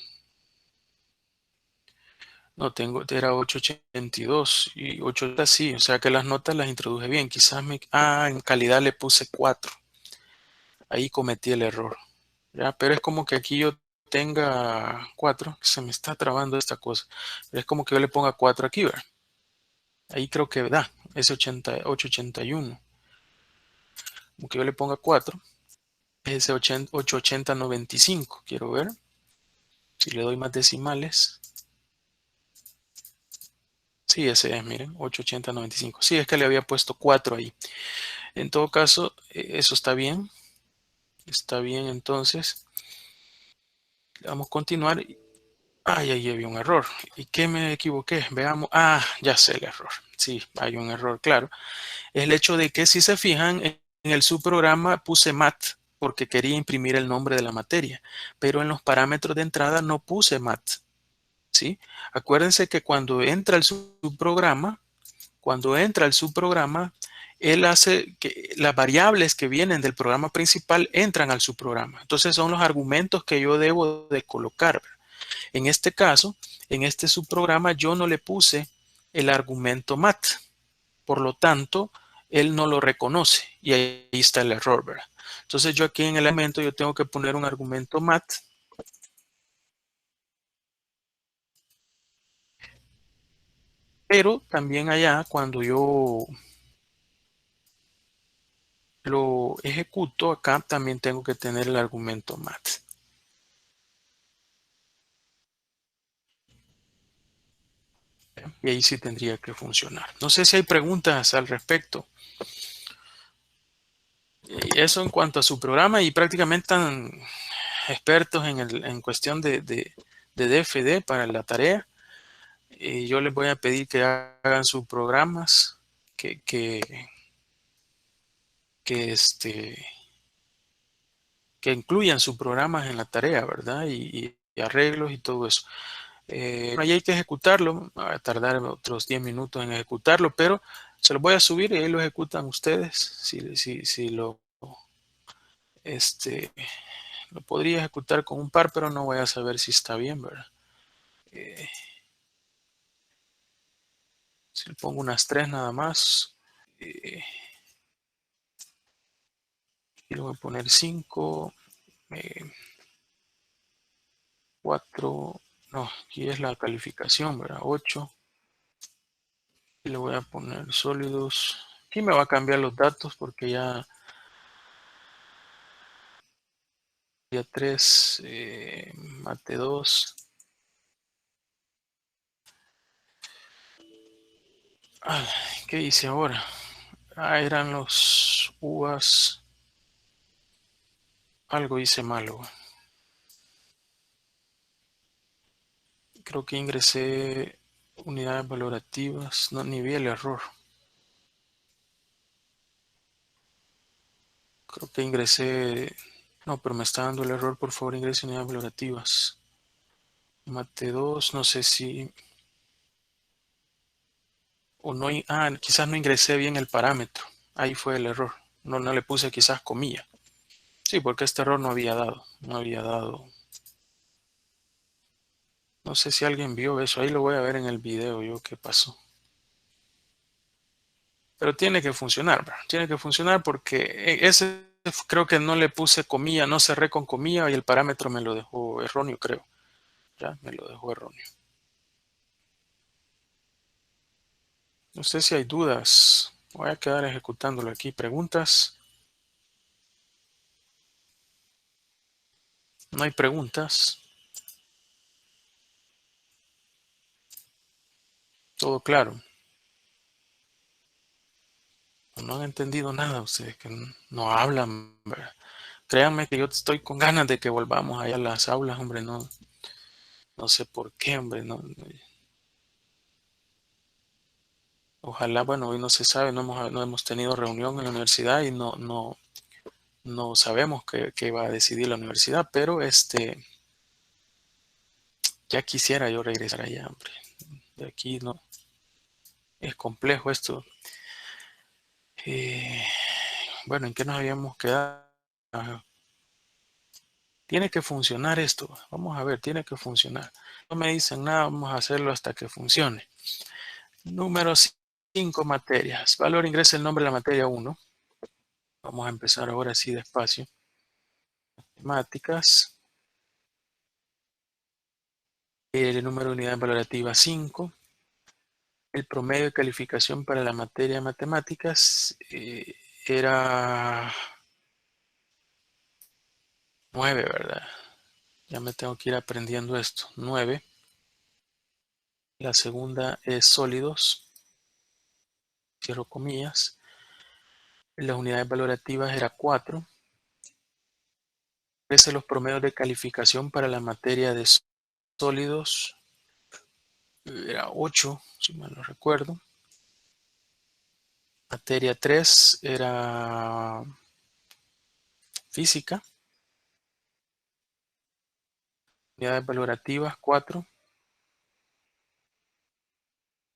No, era 882 y 880 sí, o sea que las notas las introduje bien. Quizás en calidad le puse 4. Ahí cometí el error. ¿Ya? Pero es como que aquí yo tenga 4, se me está trabando esta cosa. Pero es como que yo le ponga 4 aquí, ¿verdad? Ahí creo que da, es 881. Como que yo le ponga 4, es ese 880-95. Quiero ver si le doy más decimales. Sí, ese es, miren, 880-95. Sí, es que le había puesto 4 ahí. En todo caso, eso está bien. Está bien, entonces. Vamos a continuar. Ay, ahí había un error. ¿Y qué me equivoqué? Veamos. Ah, ya sé el error. Sí, hay un error, claro. Es el hecho de que si se fijan, en el subprograma puse MAT porque quería imprimir el nombre de la materia, pero en los parámetros de entrada no puse MAT. ¿Sí? Acuérdense que cuando entra el subprograma, él hace que las variables que vienen del programa principal entran al subprograma. Entonces son los argumentos que yo debo de colocar. En este caso, en este subprograma yo no le puse el argumento mat. Por lo tanto, él no lo reconoce y ahí está el error, ¿verdad? Entonces yo aquí en el elemento yo tengo que poner un argumento mat, pero también allá cuando yo lo ejecuto acá también tengo que tener el argumento mat. Y ahí sí tendría que funcionar. No sé si hay preguntas al respecto. Eso en cuanto a su programa y prácticamente tan expertos en cuestión de DFD para la tarea. Yo les voy a pedir que hagan sus programas, que, que, que, este, que incluyan sus programas en la tarea, ¿verdad? Y arreglos y todo eso. Ahí hay que ejecutarlo, va a tardar otros 10 minutos en ejecutarlo, pero se los voy a subir y ahí lo ejecutan ustedes. Si lo podría ejecutar con un par, pero no voy a saber si está bien, ¿verdad? Si le pongo unas 3 nada más, eh, y le voy a poner 5, 4, no, aquí es la calificación, ¿verdad? 8, Y le voy a poner sólidos. Aquí me va a cambiar los datos porque ya 3, mate 2. ¿Qué hice ahora? Eran los uvas. Algo hice malo. Creo que ingresé unidades valorativas. No, ni vi el error. Creo que ingresé. No, pero me está dando el error. Por favor, ingrese unidades valorativas. Mate 2, no sé si. O no. Quizás no ingresé bien el parámetro. Ahí fue el error. No le puse quizás comilla. Sí, porque este error no había dado. No había dado. No sé si alguien vio eso. Ahí lo voy a ver en el video yo qué pasó. Pero tiene que funcionar, ¿verdad? Tiene que funcionar porque ese creo que no le puse comilla, no cerré con comilla y el parámetro me lo dejó erróneo, creo. Ya, me lo dejó erróneo. No sé si hay dudas. Voy a quedar ejecutándolo aquí. ¿Preguntas? No hay preguntas. Todo claro. No han entendido nada ustedes que no hablan, ¿verdad? Créanme que yo estoy con ganas de que volvamos allá a las aulas, hombre. No sé por qué, hombre. Ojalá, bueno, hoy no se sabe, no hemos tenido reunión en la universidad y no sabemos qué va a decidir la universidad, pero ya quisiera yo regresar allá, hombre. De aquí no, es complejo esto. Bueno, ¿en qué nos habíamos quedado? Tiene que funcionar esto. Vamos a ver, tiene que funcionar. No me dicen nada, vamos a hacerlo hasta que funcione. Número 5, materias. Valor, ingresa el nombre de la materia 1. Vamos a empezar ahora sí despacio. Matemáticas. El número de unidad valorativa 5. El promedio de calificación para la materia de matemáticas era 9, ¿verdad? Ya me tengo que ir aprendiendo esto. 9. La segunda es sólidos, cierro comillas. Las unidades valorativas era 4. Los promedios de calificación para la materia de sólidos era 8, si mal no recuerdo. Materia 3 era física. Unidades valorativas 4.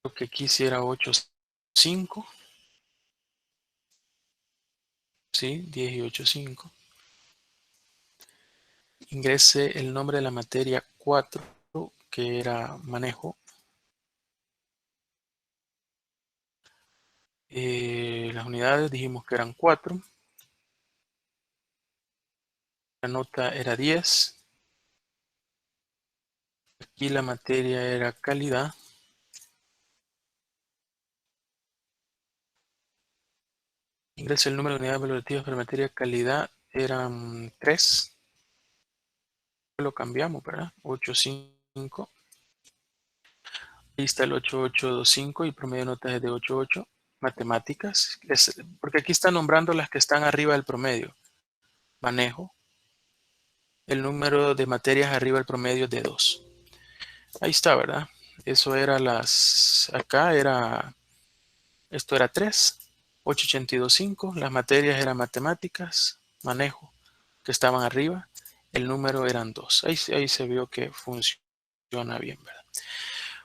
Creo que aquí sí era 8, 5. Sí, 10 y 8, 5. Ingrese el nombre de la materia 4, que era manejo. Las unidades dijimos que eran 4. La nota era 10. Aquí la materia era calidad. Ingrese el número de unidades valorativas para materia calidad. Eran 3. Lo cambiamos, ¿verdad? 8, 5. Ahí está el 8825 y promedio de notas es de 88. Matemáticas. Porque aquí está nombrando las que están arriba del promedio. Manejo. El número de materias arriba del promedio es de 2. Ahí está, ¿verdad? Eso era esto era 3, 882.5. Las materias eran matemáticas, manejo, que estaban arriba. El número eran 2. Ahí se vio que funciona bien, ¿verdad?